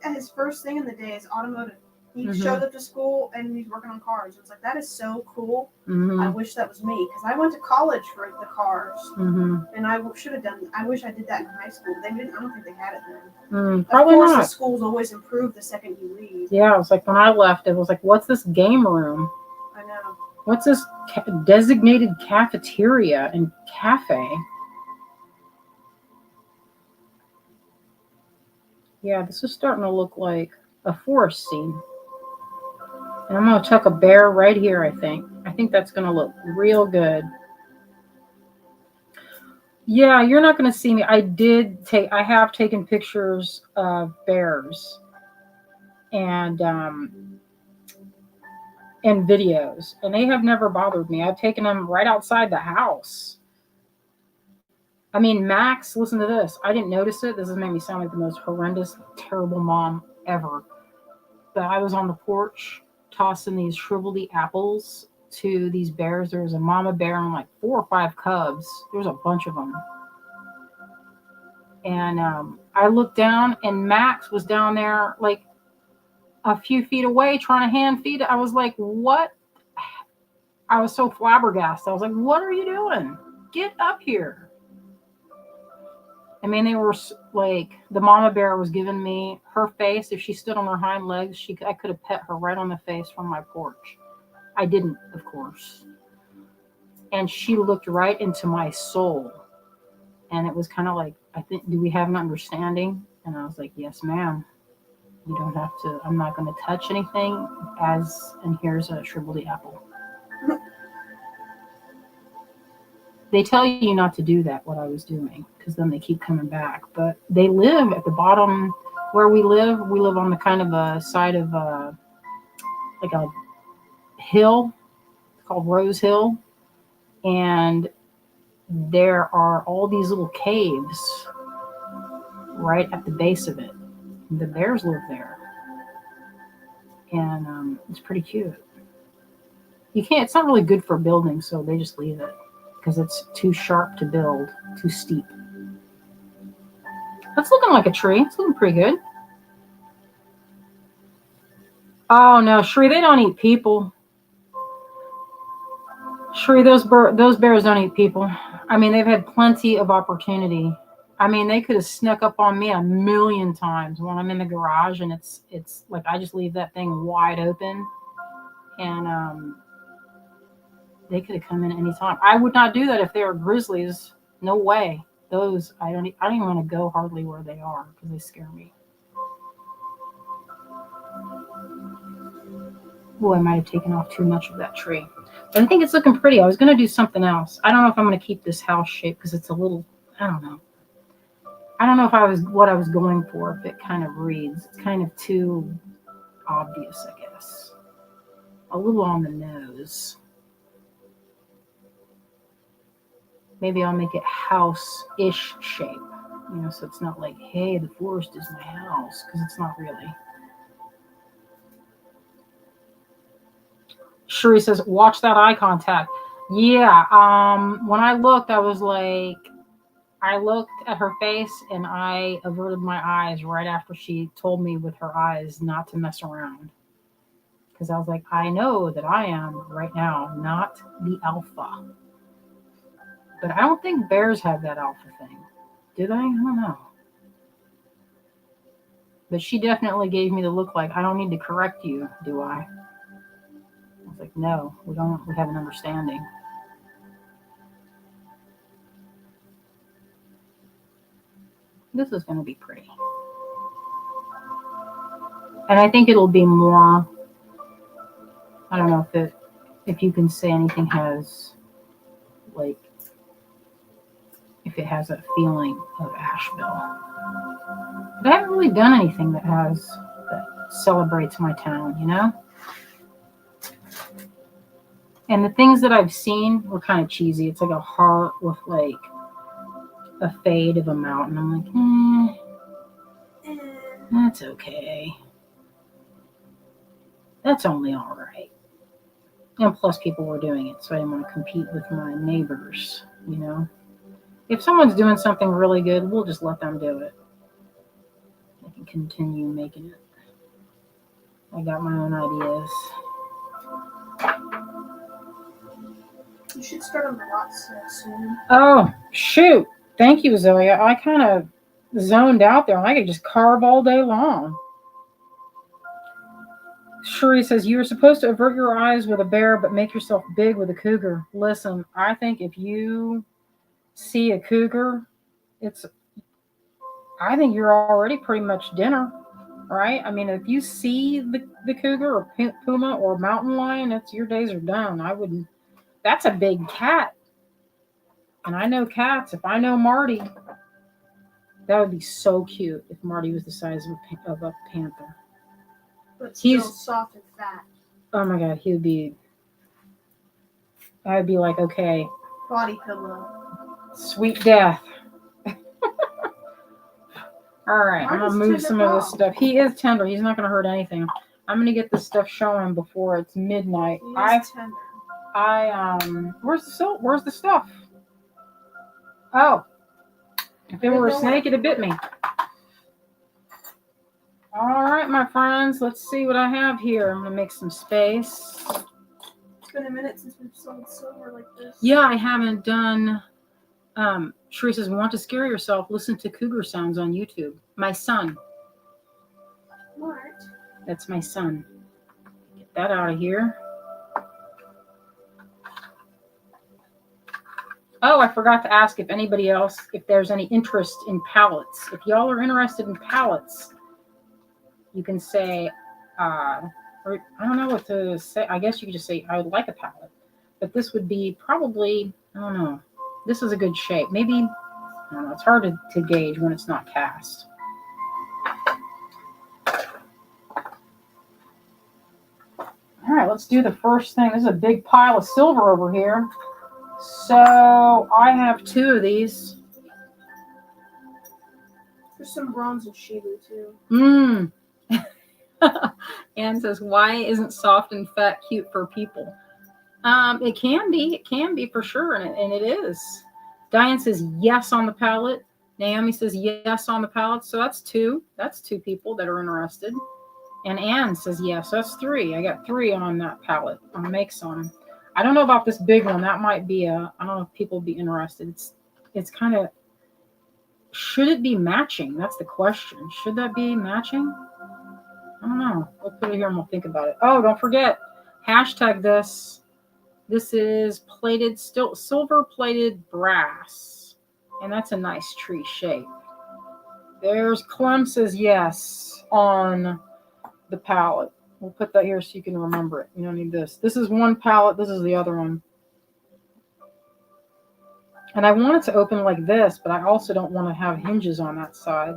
And his first thing in the day is automotive. He showed up to school and he's working on cars. It's like, that is so cool. I wish that was me, because I went to college for the cars, and I should have done. I wish I did that in high school. They didn't. I don't think they had it then. Probably of course, not. the schools always improve the second you leave. Yeah, it was like when I left, it was like, what's this game room? I know. What's this designated cafeteria and cafe? Yeah, this is starting to look like a forest scene. And I'm going to tuck a bear right here, I think. I think that's going to look real good. Yeah, you're not going to see me. I have taken pictures of bears and videos, and they have never bothered me. I've taken them right outside the house. I mean, Max, listen to this. I didn't notice it. This has made me sound like the most horrendous, terrible mom ever. But I was on the porch tossing these shriveled apples to these bears. There was a mama bear and like 4 or 5 cubs. There was a bunch of them. And I looked down, and Max was down there like a few feet away trying to hand feed it. I was like, what? I was so flabbergasted. I was like, what are you doing? Get up here. I mean, they were like, the mama bear was giving me her face. If she stood on her hind legs, I could have pet her right on the face from my porch. I didn't, of course. And she looked right into my soul. And it was kind of like, I think, do we have an understanding? And I was like, yes, ma'am. You don't have to, I'm not going to touch anything and here's a shriveled apple. They tell you not to do that, what I was doing, because then they keep coming back. But they live at the bottom where we live. We live on the kind of a side of like a hill called Rose Hill. And there are all these little caves right at the base of it. The bears live there. And it's pretty cute. It's not really good for building, so they just leave it because it's too sharp to build, too steep. That's looking like a tree. It's looking pretty good. Oh no, Shree, they don't eat people. Shree, those bears don't eat people. I mean, they've had plenty of opportunity. I mean, they could have snuck up on me a million times when I'm in the garage, and it's like I just leave that thing wide open, and they could have come in any time. I would not do that if they were grizzlies. No way. Those I don't even want to go hardly where they are because they scare me. Oh, I might have taken off too much of that tree. But I think it's looking pretty. I was going to do something else. I don't know if I'm going to keep this house shape because it's a little, I don't know. I don't know what I was going for, if it kind of reads. It's kind of too obvious, I guess. A little on the nose. Maybe I'll make it house-ish shape. So it's not like, hey, the forest is my house, because it's not really. Sheree says, watch that eye contact. Yeah, when I looked, I was like, I looked at her face and I averted my eyes right after she told me with her eyes not to mess around. Because I was like, I know that I am right now not the alpha. But I don't think bears have that alpha thing. Do they? I don't know. But she definitely gave me the look like, I don't need to correct you, do I? I was like, no, we don't. We have an understanding. This is going to be pretty. And I think it'll be more, I don't know if you can say anything has, like, if it has a feeling of Asheville. But I haven't really done anything that celebrates my town, And the things that I've seen were kind of cheesy. It's like a heart with like a fade of a mountain. I'm like, that's okay. That's only all right. And plus people were doing it, so I didn't want to compete with my neighbors, If someone's doing something really good, we'll just let them do it. I can continue making it. I got my own ideas. You should start on the lots soon. Oh, shoot. Thank you, Zoe. I kind of zoned out there. I could just carve all day long. Sheree says, you were supposed to avert your eyes with a bear, but make yourself big with a cougar. Listen, I think if you see a cougar, I think you're already pretty much dinner, right? I mean, if you see the cougar or puma or mountain lion, it's your days are done. I wouldn't. That's a big cat, and I know cats. If I know Marty, that would be so cute if Marty was the size of a panther. But still He's soft and fat. oh my god, he would be. I'd be like, okay, Body pillow. sweet death. All right, I'm Marty's gonna move tender some of this dog. stuff. He is tender. He's not gonna hurt anything. I'm gonna get this stuff showing before it's midnight. He is tender. Where's the stuff? Oh, if it were a snake, it'd have bit me. All right, my friends, let's see what I have here. I'm gonna make some space. It's been a minute since we've sold silver like this. Yeah, I haven't done. Sheree says, "Want to scare yourself? Listen to cougar sounds on YouTube." My son. What? That's my son. Get that out of here. Oh, I forgot to ask if anybody else, if there's any interest in pallets. If y'all are interested in pallets, you can say, or I don't know what to say. I guess you could just say, I would like a pallet. But this would be probably, I don't know. This is a good shape. Maybe, I don't know. It's hard to gauge when it's not cast. All right, let's do the first thing. This is a big pile of silver over here. So I have 2 of these. There's some bronze and Shibu too. Anne says, why isn't soft and fat cute for people? It can be for sure, and it is. Diane says yes on the pallet. Naomi says yes on the pallet. So that's 2. That's 2 people that are interested. And Anne says yes. So that's 3. I got 3 on that pallet. I'm gonna make some. I don't know about this big one. That might be I don't know if people would be interested. It's kind of, should it be matching? That's the question. Should that be matching? I don't know. We'll put it here and we'll think about it. Oh, don't forget, hashtag this. This is silver plated brass. And that's a nice tree shape. There's Clem says yes on the palette. We'll put that here so you can remember it. You don't need this. This is one palette. This is the other one. And I want it to open like this, but I also don't want to have hinges on that side.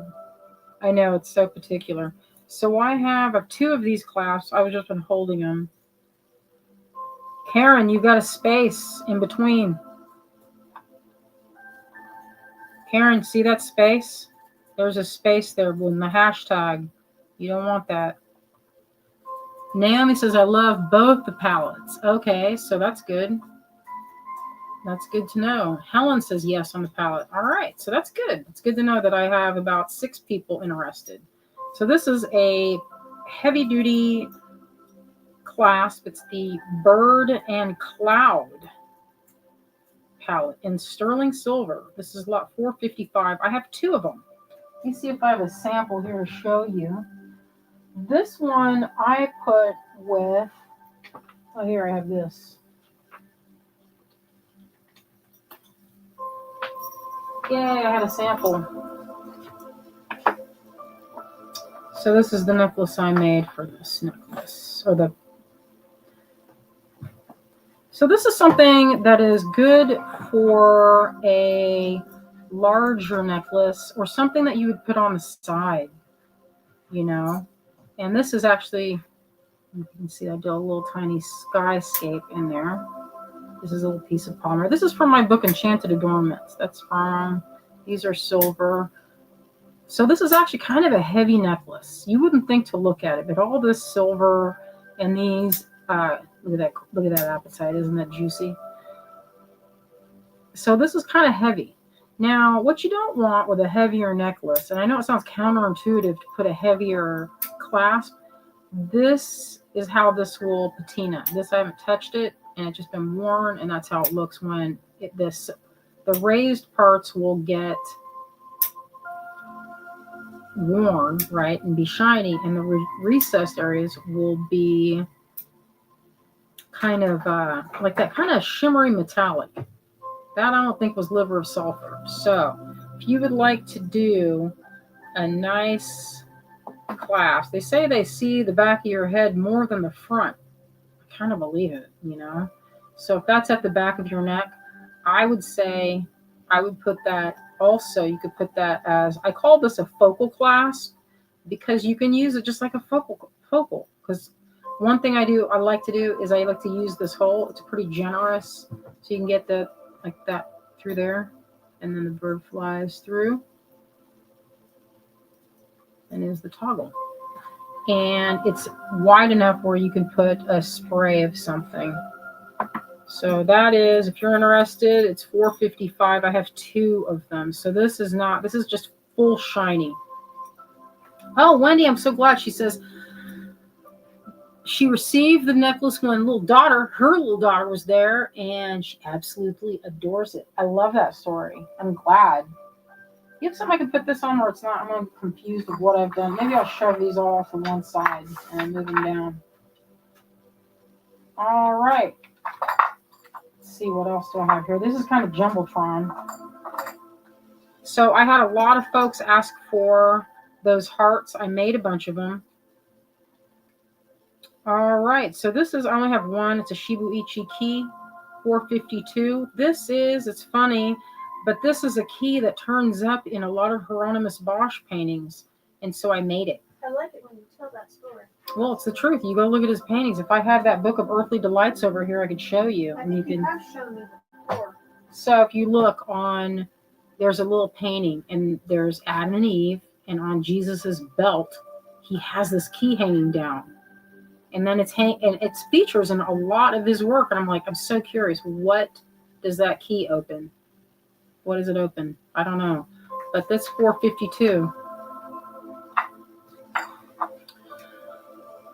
I know, it's so particular. So I have 2 of these clasps. I was just been holding them. Karen, you've got a space in between. Karen, see that space? There's a space there with the hashtag. You don't want that. Naomi says, I love both the palettes. Okay, so that's good. That's good to know. Helen says yes on the palette. All right, so that's good. It's good to know that I have about 6 people interested. So this is a heavy-duty clasp. It's the Bird and Cloud palette in sterling silver. This is lot 455. I have 2 of them. Let me see if I have a sample here to show you. This one I put with, oh, here I have this. Yay, I had a sample. So this is the necklace I made for this necklace, so this is something that is good for a larger necklace or something that you would put on the side, you know. And this is actually, you can see I do a little tiny skyscape in there. This is a little piece of polymer. This is from my book, Enchanted Adornments. That's from, these are silver. So this is actually kind of a heavy necklace. You wouldn't think to look at it, but all this silver and these, look at that appetite. Isn't that juicy? So this is kind of heavy. Now, what you don't want with a heavier necklace, and I know it sounds counterintuitive to put a heavier clasp, this is how this will patina. This, I haven't touched it, and it's just been worn, and that's how it looks when the raised parts will get worn, right, and be shiny, and the recessed areas will be kind of like that kind of shimmery metallic. That I don't think was liver of sulfur. So if you would like to do a nice clasp. They say they see the back of your head more than the front. I kind of believe it, you know. So if that's at the back of your neck, I would say I would put that also. You could put that as, I call this a focal clasp because you can use it just like a focal. Because one thing I like to do is I like to use this hole. It's pretty generous, so you can get that like that through there, and then the bird flies through, and is the toggle. And it's wide enough where you can put a spray of something. So that is, if you're interested, it's $4.55. I have 2 of them. So this is just full shiny. Oh, Wendy, I'm so glad. She says she received the necklace when her little daughter was there, and she absolutely adores it. I love that story. I'm glad. You have something I can put this on where it's not, I'm confused with what I've done. Maybe I'll shove these all to one side and move them down. All right. Let's see, what else do I have here? This is kind of Jumbotron. So I had a lot of folks ask for those hearts. I made a bunch of them. All right. So this is, I only have one. It's a Shibuichi key, $4.52. It's funny, but this is a key that turns up in a lot of Hieronymus Bosch paintings. And so I made it. I like it when you tell that story. Well, it's the truth. You go look at his paintings. If I had that book of Earthly Delights over here, I could show you. I think you have shown me before. So if you look on, there's a little painting, and there's Adam and Eve, and on Jesus's belt, he has this key hanging down. And then it's features in a lot of his work. And I'm like, I'm so curious. What does that key open? What does it open? I don't know. But that's $4.52.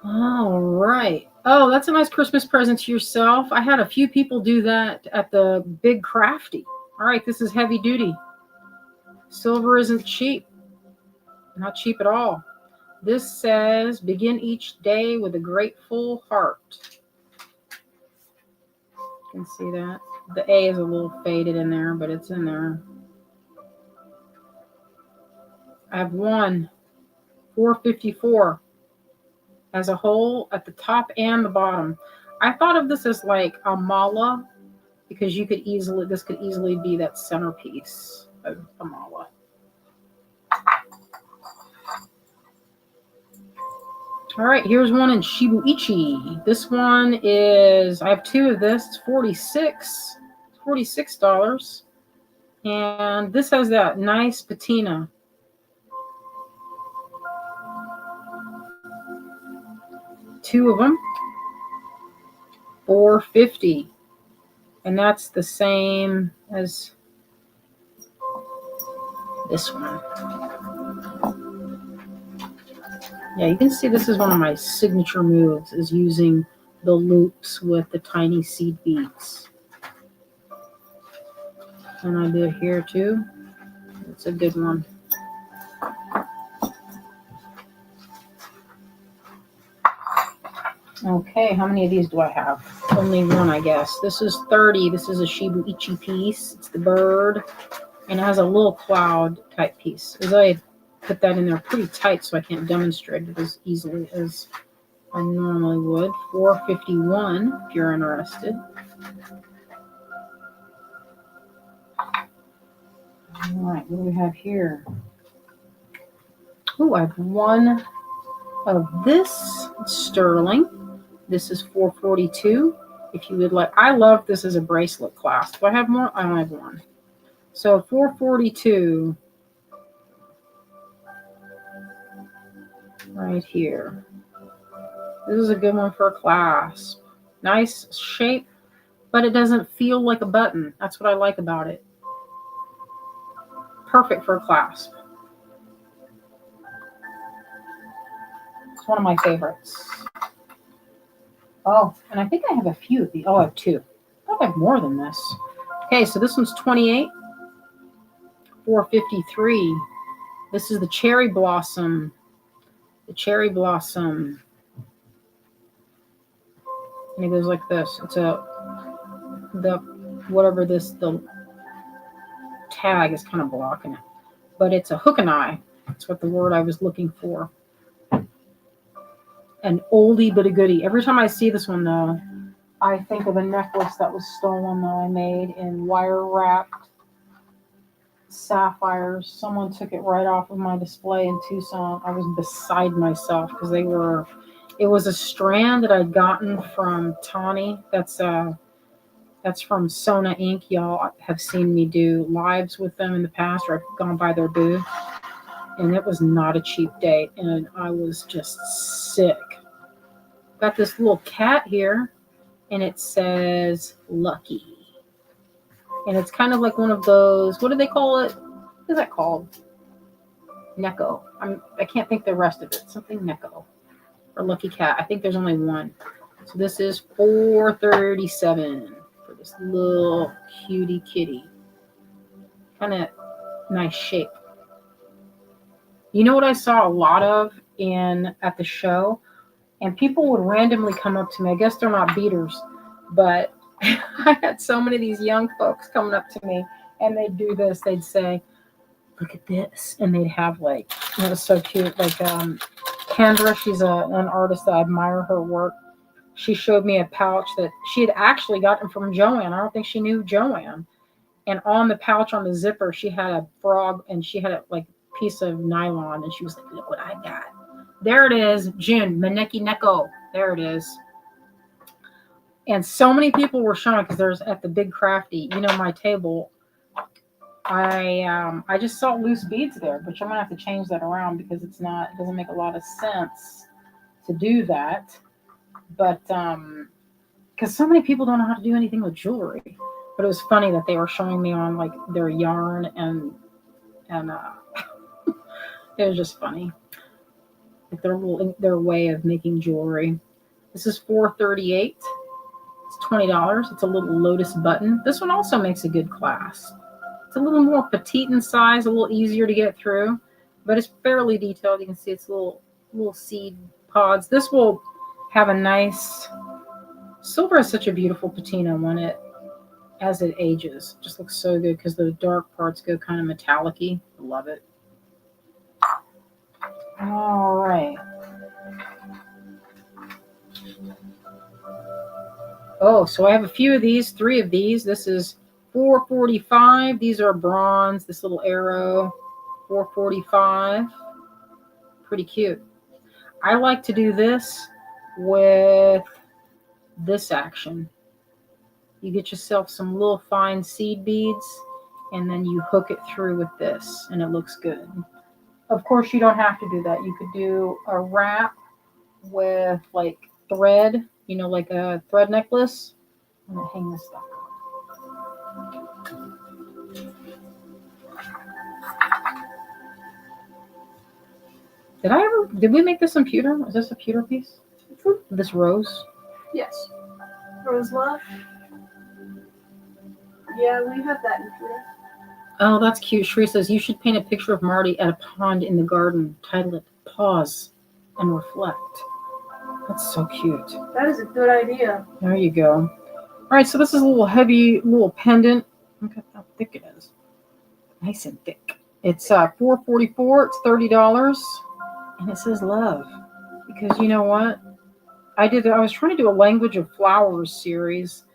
All right. Oh, that's a nice Christmas present to yourself. I had a few people do that at the Big Crafty. All right, this is heavy duty. Silver isn't cheap. Not cheap at all. This says, begin each day with a grateful heart. You can see that. The A is a little faded in there, but it's in there. I have one, $4.54. As a whole at the top and the bottom. I thought of this as like a mala because this could easily be that centerpiece of a mala. All right, here's one in Shibuichi. This one is, I have 2 of this. It's $46. And this has that nice patina. Two of them, $4.50, and that's the same as this one. Yeah, you can see this is one of my signature moves, is using the loops with the tiny seed beads. And I do it here too. It's a good one. Okay, how many of these do I have? Only one, I guess. This is 30. This is a Shibuichi piece. It's the bird. And it has a little cloud type piece. As I put that in there pretty tight so I can't demonstrate it as easily as I normally would. $4.51 if you're interested. All right, what do we have here? Oh, I have one of this sterling. This is $4.42. If you would like, I love this as a bracelet clasp. Do I have more? I only have one. So $4.42 right here. This is a good one for a clasp. Nice shape, but it doesn't feel like a button. That's what I like about it. Perfect for a clasp. It's one of my favorites. Oh, and I think I have a few of these. Oh, I have 2. I thought I have more than this. Okay, so this one's $28. $4.53. This is the cherry blossom. The cherry blossom. And it goes like this. It's the tag is kind of blocking it. But it's a hook and eye. That's what the word I was looking for. An oldie but a goodie. Every time I see this one, though, I think of a necklace that was stolen that I made in wire wrapped sapphires. Someone took it right off of my display in Tucson. I was beside myself because it was a strand that I'd gotten from Tawny. That's from Sona Inc. Y'all have seen me do lives with them in the past, or I've gone by their booth. And it was not a cheap date, and I was just sick. Got this little cat here, and it says Lucky. And it's kind of like one of those, what do they call it? What is that called? Neko. I can't think the rest of it. Something Neko. Or Lucky Cat. I think there's only one. So this is $4.37 for this little cutie kitty. Kind of nice shape. You know what I saw a lot of at the show? And people would randomly come up to me. I guess they're not beaters, but I had so many of these young folks coming up to me, and they'd do this. They'd say, "Look at this," and they'd have it was so cute. Like Kendra, she's an artist that I admire her work. She showed me a pouch that she had actually gotten from Joanne. I don't think she knew Joanne. And on the pouch, on the zipper, she had a frog, and she had a piece of nylon, and she was like, "Look what I got." There it is, June, Maneki Neko. There it is. And so many people were showing, because there's at the Big Crafty, my table. I just saw loose beads there, but I'm gonna have to change that around because it doesn't make a lot of sense to do that. But because so many people don't know how to do anything with jewelry. But it was funny that they were showing me on their yarn and it was just funny. Their way of making jewelry. This is $4.38. It's $20. It's a little lotus button. This one also makes a good clasp. It's a little more petite in size, a little easier to get through, but it's fairly detailed. You can see it's little seed pods. This will have a nice silver. Is such a beautiful patina as it ages. Just looks so good because the dark parts go kind of metallic-y. Love it. All right. Oh, so I have a few of these, 3 of these. This is $4.45. These are bronze. This little arrow, $4.45. Pretty cute. I like to do this with this action. You get yourself some little fine seed beads, and then you hook it through with this, and it looks good. Of course, you don't have to do that. You could do a wrap with thread, like a thread necklace. I'm going to hang this stuff up. Did we make this on pewter? Is this a pewter piece? This rose? Yes. Rose Love? Yeah, we have that in pewter. Oh, that's cute. Sheree says, you should paint a picture of Marty at a pond in the garden. Title it, Pause and Reflect. That's so cute. That is a good idea. There you go. All right, so this is a little heavy, little pendant. Look at how thick it is. Nice and thick. It's $4.44. It's $30. And it says love. Because you know what? I was trying to do a Language of Flowers series.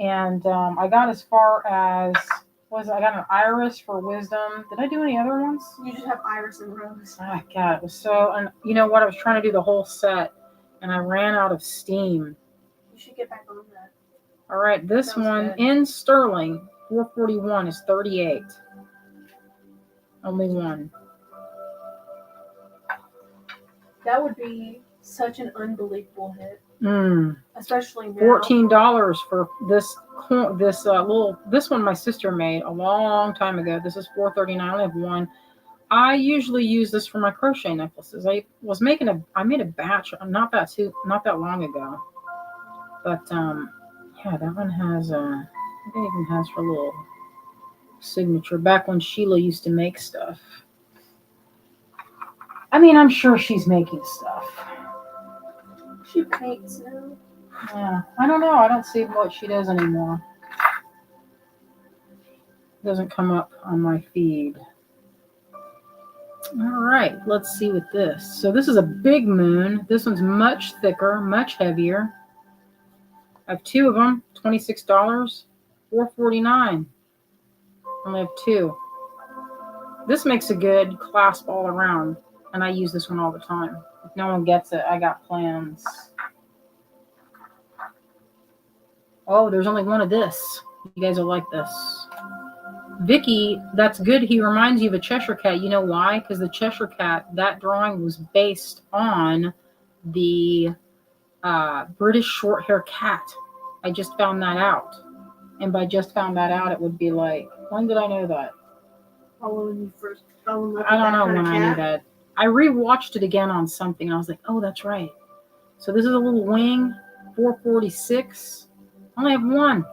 And I got as far as... I got an iris for wisdom. Did I do any other ones? You just have iris and rose. Oh, God. It was so... And you know what? I was trying to do the whole set. And I ran out of steam. You should get back on that. All right. This one good. In sterling, $4.41 is $38. Only one. That would be such an unbelievable hit. Especially now. $14 for this one my sister made a long time ago. This is $4.39. I only have one. I usually use this for my crochet necklaces. I made a batch not that long ago. But yeah, that one has it even has her little signature back when Sheila used to make stuff. I mean, I'm sure she's making stuff. She paints now. Yeah, I don't know. I don't see what she does anymore. It doesn't come up on my feed. All right, let's see with this. So this is a big moon. This one's much thicker, much heavier. I have two of them, $26, $4.49. Only have two. This makes a good clasp all around, and I use this one all the time. If no one gets it, I got plans. Oh, there's only one of this. You guys will like this. Vicky, that's good. He reminds you of a Cheshire Cat. You know why? Because the Cheshire Cat, that drawing was based on the British short-hair cat. I just found that out. And by just found that out, it would be like, when did I know that? Oh, when you first fell in love with I don't that know kind when of I knew cat? that. I rewatched it again on something, and I was like, oh, that's right. So this is a little wing, $4.46. I only have one.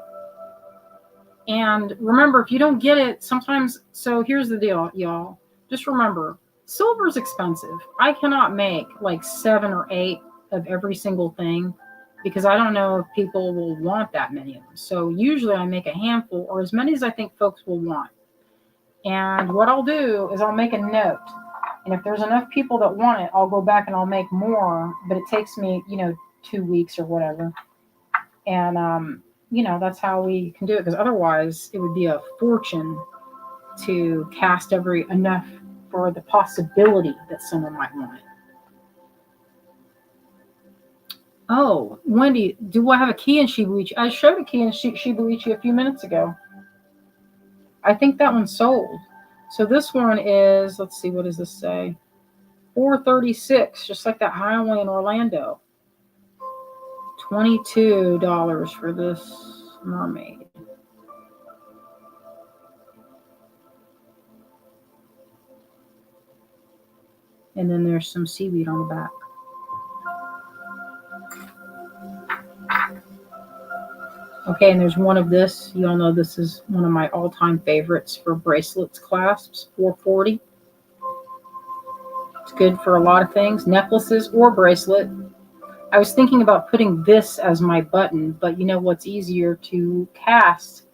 And remember, if you don't get it, sometimes, so here's the deal, y'all. Just remember, silver's expensive. I cannot make like 7 or 8 of every single thing because I don't know if people will want that many of them. So usually I make a handful or as many as I think folks will want. And what I'll do is I'll make a note. And if there's enough people that want it, I'll go back and I'll make more. But it takes me, 2 weeks or whatever. And, that's how we can do it. Because otherwise, it would be a fortune to cast enough for the possibility that someone might want it. Oh, Wendy, do I have a key in Shibuichi? I showed a key in Shibuichi a few minutes ago. I think that one's sold. So this one is, let's see, what does this say? $4.36, just like that highway in Orlando. $22 for this mermaid. And then there's some seaweed on the back. Okay, and there's one of this. You all know this is one of my all-time favorites for bracelets, clasps, $4.40. It's good for a lot of things, necklaces or bracelet. I was thinking about putting this as my button, but you know what's easier to cast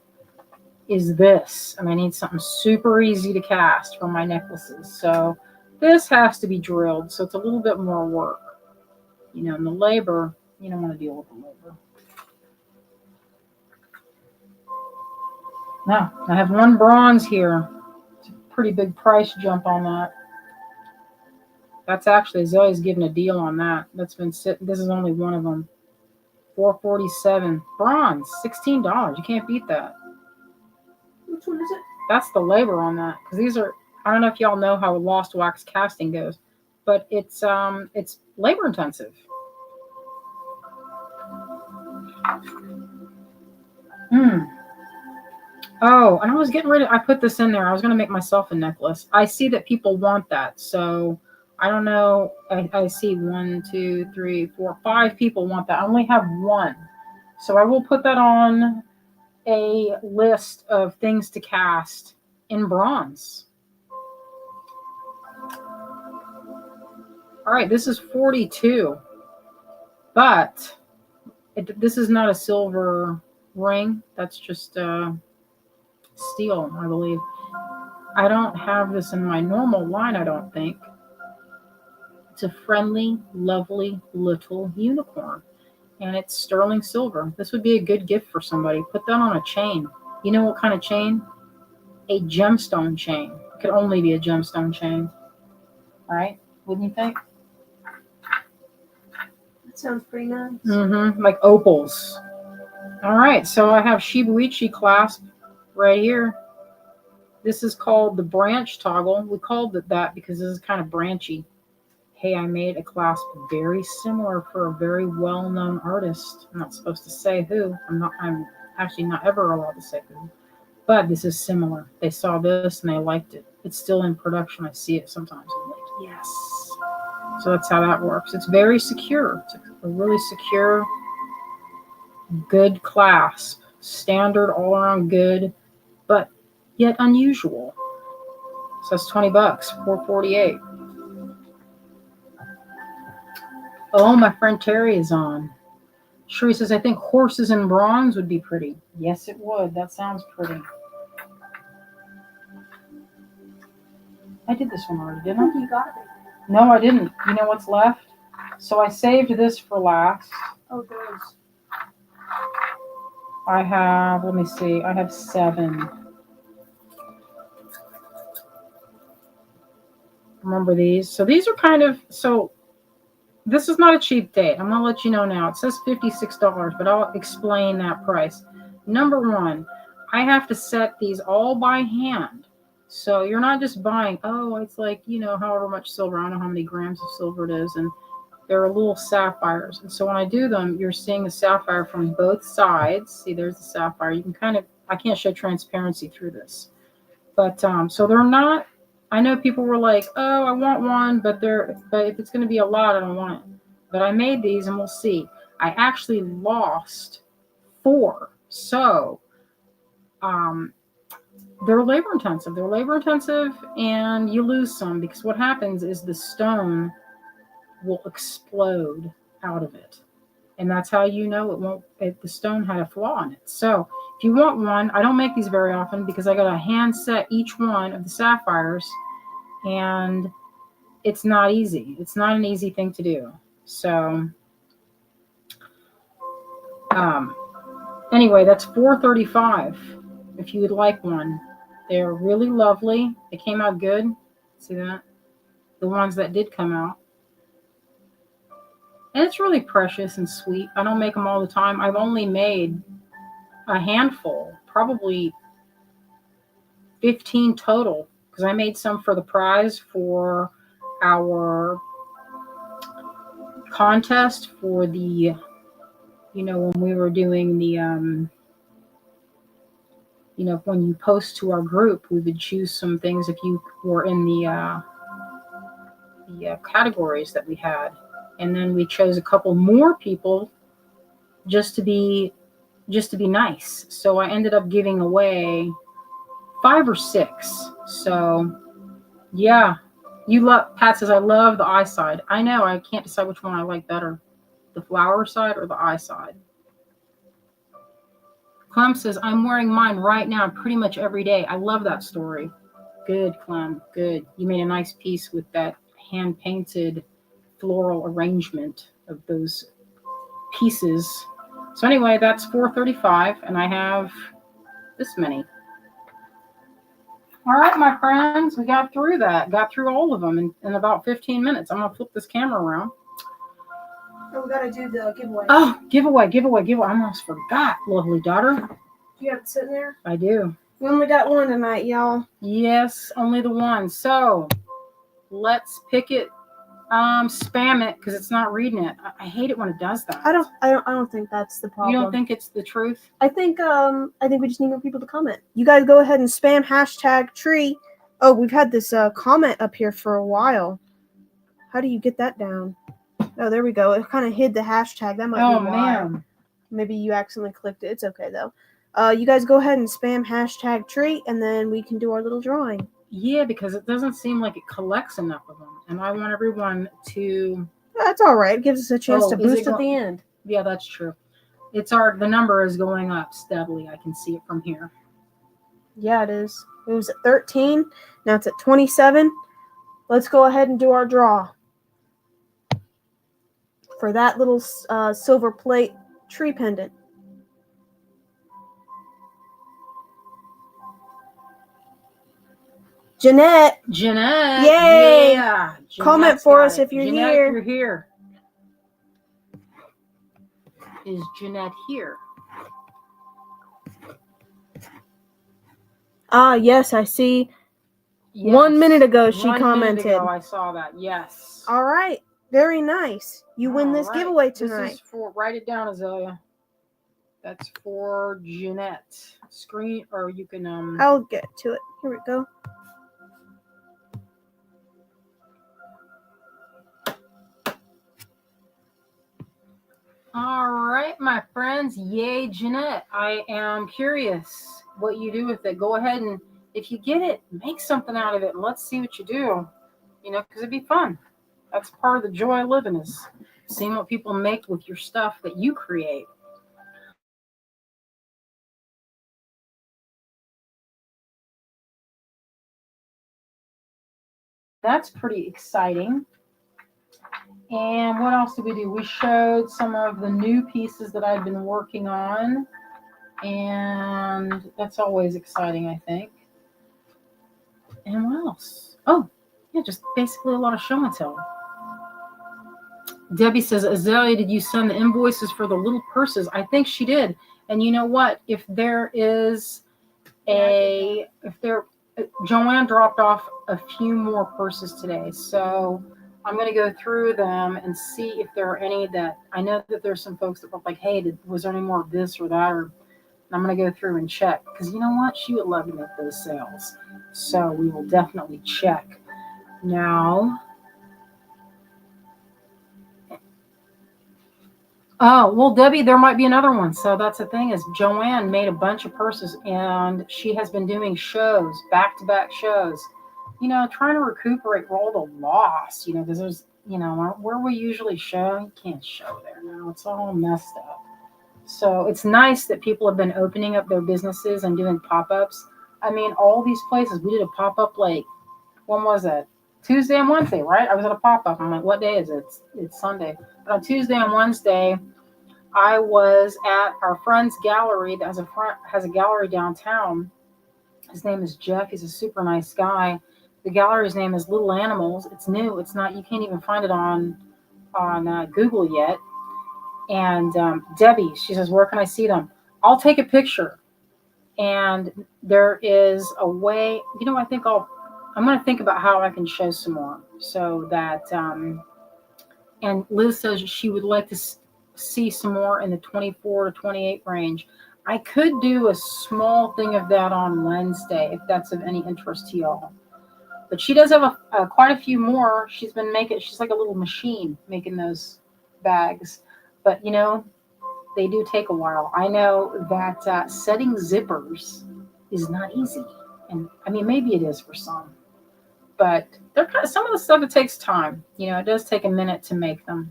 is this. And I need something super easy to cast for my necklaces. So this has to be drilled, so it's a little bit more work. And the labor, you don't want to deal with the labor. Now, I have one bronze here. It's a pretty big price jump on that. That's actually, Zoe's giving a deal on that. That's been sitting, this is only one of them. $4.47. Bronze, $16. You can't beat that. Which one is it? That's the labor on that. Because these are, I don't know if y'all know how lost wax casting goes, but it's labor intensive. Oh, and I was getting ready. I put this in there. I was going to make myself a necklace. I see that people want that. So I don't know. I see 1, 2, 3, 4, 5 people want that. I only have one. So I will put that on a list of things to cast in bronze. All right, this is 42. But this is not a silver ring. That's just steel, I believe. I don't have this in my normal line, I don't think. It's a friendly, lovely little unicorn. And it's sterling silver. This would be a good gift for somebody. Put that on a chain. You know what kind of chain? A gemstone chain. It could only be a gemstone chain. All right? Wouldn't you think? That sounds pretty nice. Like opals. All right, so I have Shibuichi clasp right here. This is called the branch toggle. We called it that because this is kind of branchy. Hey, I made a clasp very similar for a very well-known artist. I'm not supposed to say who. I'm actually not ever allowed to say who. But this is similar. They saw this and they liked it. It's still in production. I see it sometimes. I'm like, yes. So that's how that works. It's very secure. It's a really secure, good clasp. Standard, all around good, but yet unusual. So that's $20, $4.48. Oh, my friend Terry is on. Sheree says, I think horses in bronze would be pretty. Yes, it would. That sounds pretty. I did this one already, I didn't I? think you got it. No, I didn't. You know what's left? So I saved this for last. Oh, those. I have, let me see, I have 7. Remember these? So these are kind of, so this is not a cheap date. I'm going to let you know now. It says $56, but I'll explain that price. Number one, I have to set these all by hand. So you're not just buying, oh, it's like, however much silver. I don't know how many grams of silver it is. And there are little sapphires. And so when I do them, you're seeing the sapphire from both sides. See, there's the sapphire. You can kind of, I can't show transparency through this. But so they're not, I know people were like, oh, I want one, but if it's going to be a lot, I don't want it. But I made these and we'll see. I actually lost 4. So they're labor intensive. They're labor intensive and you lose some because what happens is the stone will explode out of it. And that's how you know the stone had a flaw in it. So if you want one, I don't make these very often because I got to hand set each one of the sapphires and it's not easy. It's not an easy thing to do. So anyway, that's $4.35 if you would like one. They're really lovely. They came out good. See that? The ones that did come out. And it's really precious and sweet. I don't make them all the time. I've only made a handful, probably 15 total, because I made some for the prize for our contest for the, when we were doing the, when you post to our group, we would choose some things if you were in the categories that we had. And then we chose a couple more people just to be nice. So I ended up giving away 5 or 6. So yeah, Pat says, I love the eye side. I know, I can't decide which one I like better, the flower side or the eye side. Clem says, I'm wearing mine right now pretty much every day. I love that story. Good, Clem, good. You made a nice piece with that hand-painted floral arrangement of those pieces. So anyway, that's $4.35, and I have this many. All right, my friends, we got through all of them in about 15 minutes. I'm going to flip this camera around. Oh, we got to do the giveaway. Oh, giveaway. I almost forgot, lovely daughter. Do you have it sitting there? I do. We only got one tonight, y'all. Yes, only the one. So let's pick it. Spam it because it's not reading it. I hate it when it does that. I don't think that's the problem. You don't think it's the truth? I think we just need more people to comment. You guys go ahead and spam #tree. Oh, we've had this comment up here for a while. How do you get that down? Oh, there we go. It kind of hid the hashtag. That might be why. Man. Maybe you accidentally clicked it. It's okay though. You guys go ahead and spam #tree, and then we can do our little drawing. Yeah, because it doesn't seem like it collects enough of them, and I want everyone to. That's all right. It gives us a chance to boost at the end. Yeah, that's true. The number is going up steadily. I can see it from here. Yeah, it is. It was at 13. Now it's at 27. Let's go ahead and do our draw for that little silver plate tree pendant. Jeanette. Yay. Yeah. Comment for us if you're Jeanette, here. If you're here. Is Jeanette here? Yes, I see. Yes. 1 minute ago, she commented. 1 minute ago, I saw that. Yes. All right. Very nice. You win this giveaway tonight. This is write it down, Azalea. That's for Jeanette. Or you can I'll get to it. Here we go. All right, my friends. Yay, Jeanette. I am curious what you do with it. Go ahead and if you get it, make something out of it. And let's see what you do. Because it'd be fun. That's part of the joy of living is seeing what people make with your stuff that you create. that's pretty exciting. And what else did we do? We showed some of the new pieces that I've been working on. And that's always exciting, I think. And what else? Oh, yeah, just basically a lot of show and tell. Debbie says, Azalea, did you send the invoices for the little purses? I think she did. And you know what? If there is Joanne dropped off a few more purses today. So I'm going to go through them and see if there are any that, I know that there's some folks that were like, hey, was there any more of this or that? Or I'm going to go through and check. Because you know what? She would love to make those sales. So we will definitely check. Now, oh, well, Debbie, there might be another one. So that's the thing is Joanne made a bunch of purses and she has been doing shows, back-to-back shows, trying to recuperate for all the loss, because there's, where we usually show, you can't show there now. It's all messed up. So it's nice that people have been opening up their businesses and doing pop-ups. I mean, all these places, we did a pop-up when was it? Tuesday and Wednesday, right? I was at a pop-up. I'm like, what day is it? It's Sunday. But on Tuesday and Wednesday, I was at our friend's gallery that has a gallery downtown. His name is Jeff. He's a super nice guy. The gallery's name is Little Animals. It's new. It's not. You can't even find it on Google yet. And Debbie, she says, "Where can I see them?" I'll take a picture. And there is a way. I think I'm going to think about how I can show some more so that. And Liz says she would like to see some more in the 24 to 28 range. I could do a small thing of that on Wednesday if that's of any interest to y'all. But she does have quite a few more. She's been she's like a little machine making those bags. But, they do take a while. I know that setting zippers is not easy. And, I mean, maybe it is for some. But some of the stuff, it takes time. It does take a minute to make them.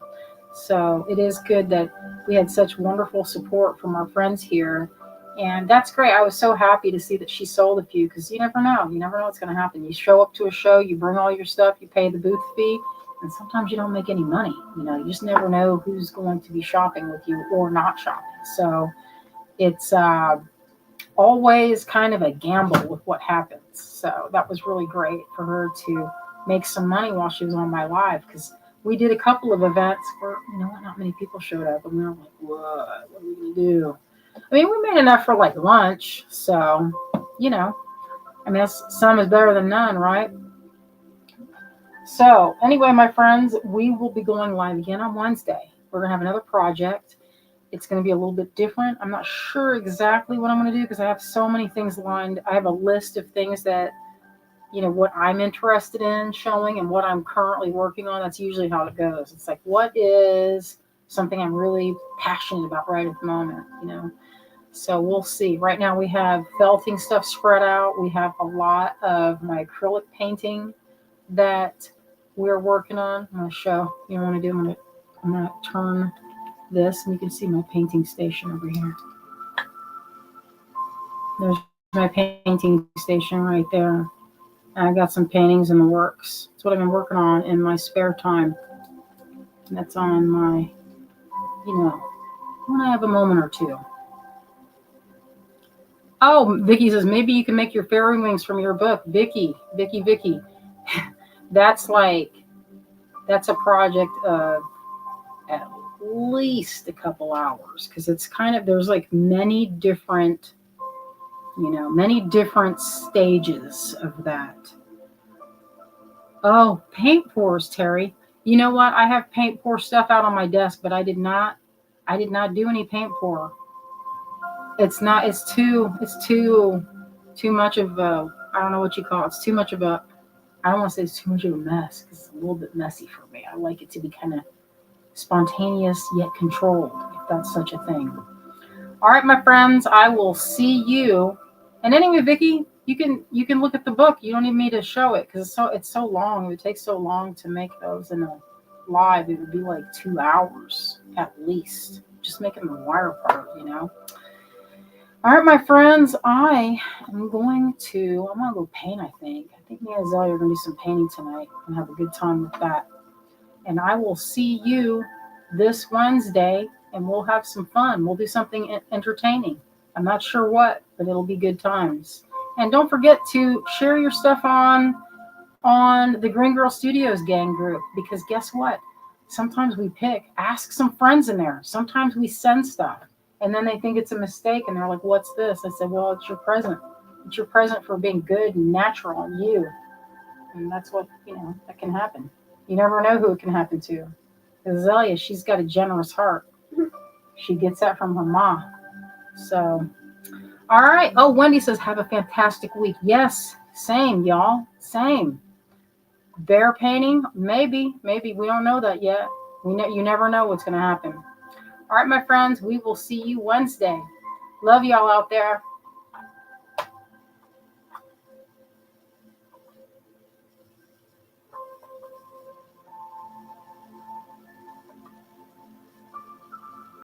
So it is good that we had such wonderful support from our friends here. And that's great. I was so happy to see that she sold a few because you never know. You never know what's going to happen. You show up to a show, you bring all your stuff, you pay the booth fee, and sometimes you don't make any money. You just never know who's going to be shopping with you or not shopping. So it's always kind of a gamble with what happens. So that was really great for her to make some money while she was on my live because we did a couple of events where, not many people showed up. And we were like, what are we going to do? I mean, we made enough for like lunch. So, I mean, some is better than none, right? So anyway, my friends, we will be going live again on Wednesday. We're going to have another project. It's going to be a little bit different. I'm not sure exactly what I'm going to do because I have so many things lined. I have a list of things that, what I'm interested in showing and what I'm currently working on. That's usually how it goes. It's like, what is something I'm really passionate about right at the moment, So we'll see. Right now we have felting stuff spread out. We have a lot of my acrylic painting that we're working on. I'm going to show you know what I'm going to do. I'm going to turn this and you can see my painting station over here. There's my painting station right there. I got some paintings in the works. That's what I've been working on in my spare time. And that's on my, when I have a moment or two. Oh, Vicky says, maybe you can make your fairy wings from your book. Vicky. That's a project of at least a couple hours because it's there's like many different stages of that. Oh, paint pours, Terry. You know what? I have paint pour stuff out on my desk, but I did not do any paint pour. It's too much of a, I don't know what you call it. It's too much of a, I don't want to say it's too much of a mess because it's a little bit messy for me. I like it to be kind of spontaneous yet controlled, if that's such a thing. All right, my friends, I will see you. And anyway, Vicky, you can look at the book. You don't need me to show it because it's so long. It would take so long to make those in a live. It would be like 2 hours at least, just making the wire part, All right, my friends, I'm gonna go paint, I think. I think me and Azalea are gonna do some painting tonight and have a good time with that. And I will see you this Wednesday and we'll have some fun. We'll do something entertaining. I'm not sure what, but it'll be good times. And don't forget to share your stuff on the Green Girl Studios gang group, because guess what? Sometimes we ask some friends in there. Sometimes we send stuff and then they think it's a mistake and they're like, what's this? I said, well, it's your present. It's your present for being good and natural and you. And that's what, that can happen. You never know who it can happen to. Azalea, she's got a generous heart. She gets that from her mom. So, all right. Oh, Wendy says, have a fantastic week. Yes, same, y'all. Same. Bear painting? Maybe. We don't know that yet. You never know what's going to happen. All right, my friends, we will see you Wednesday. Love y'all out there.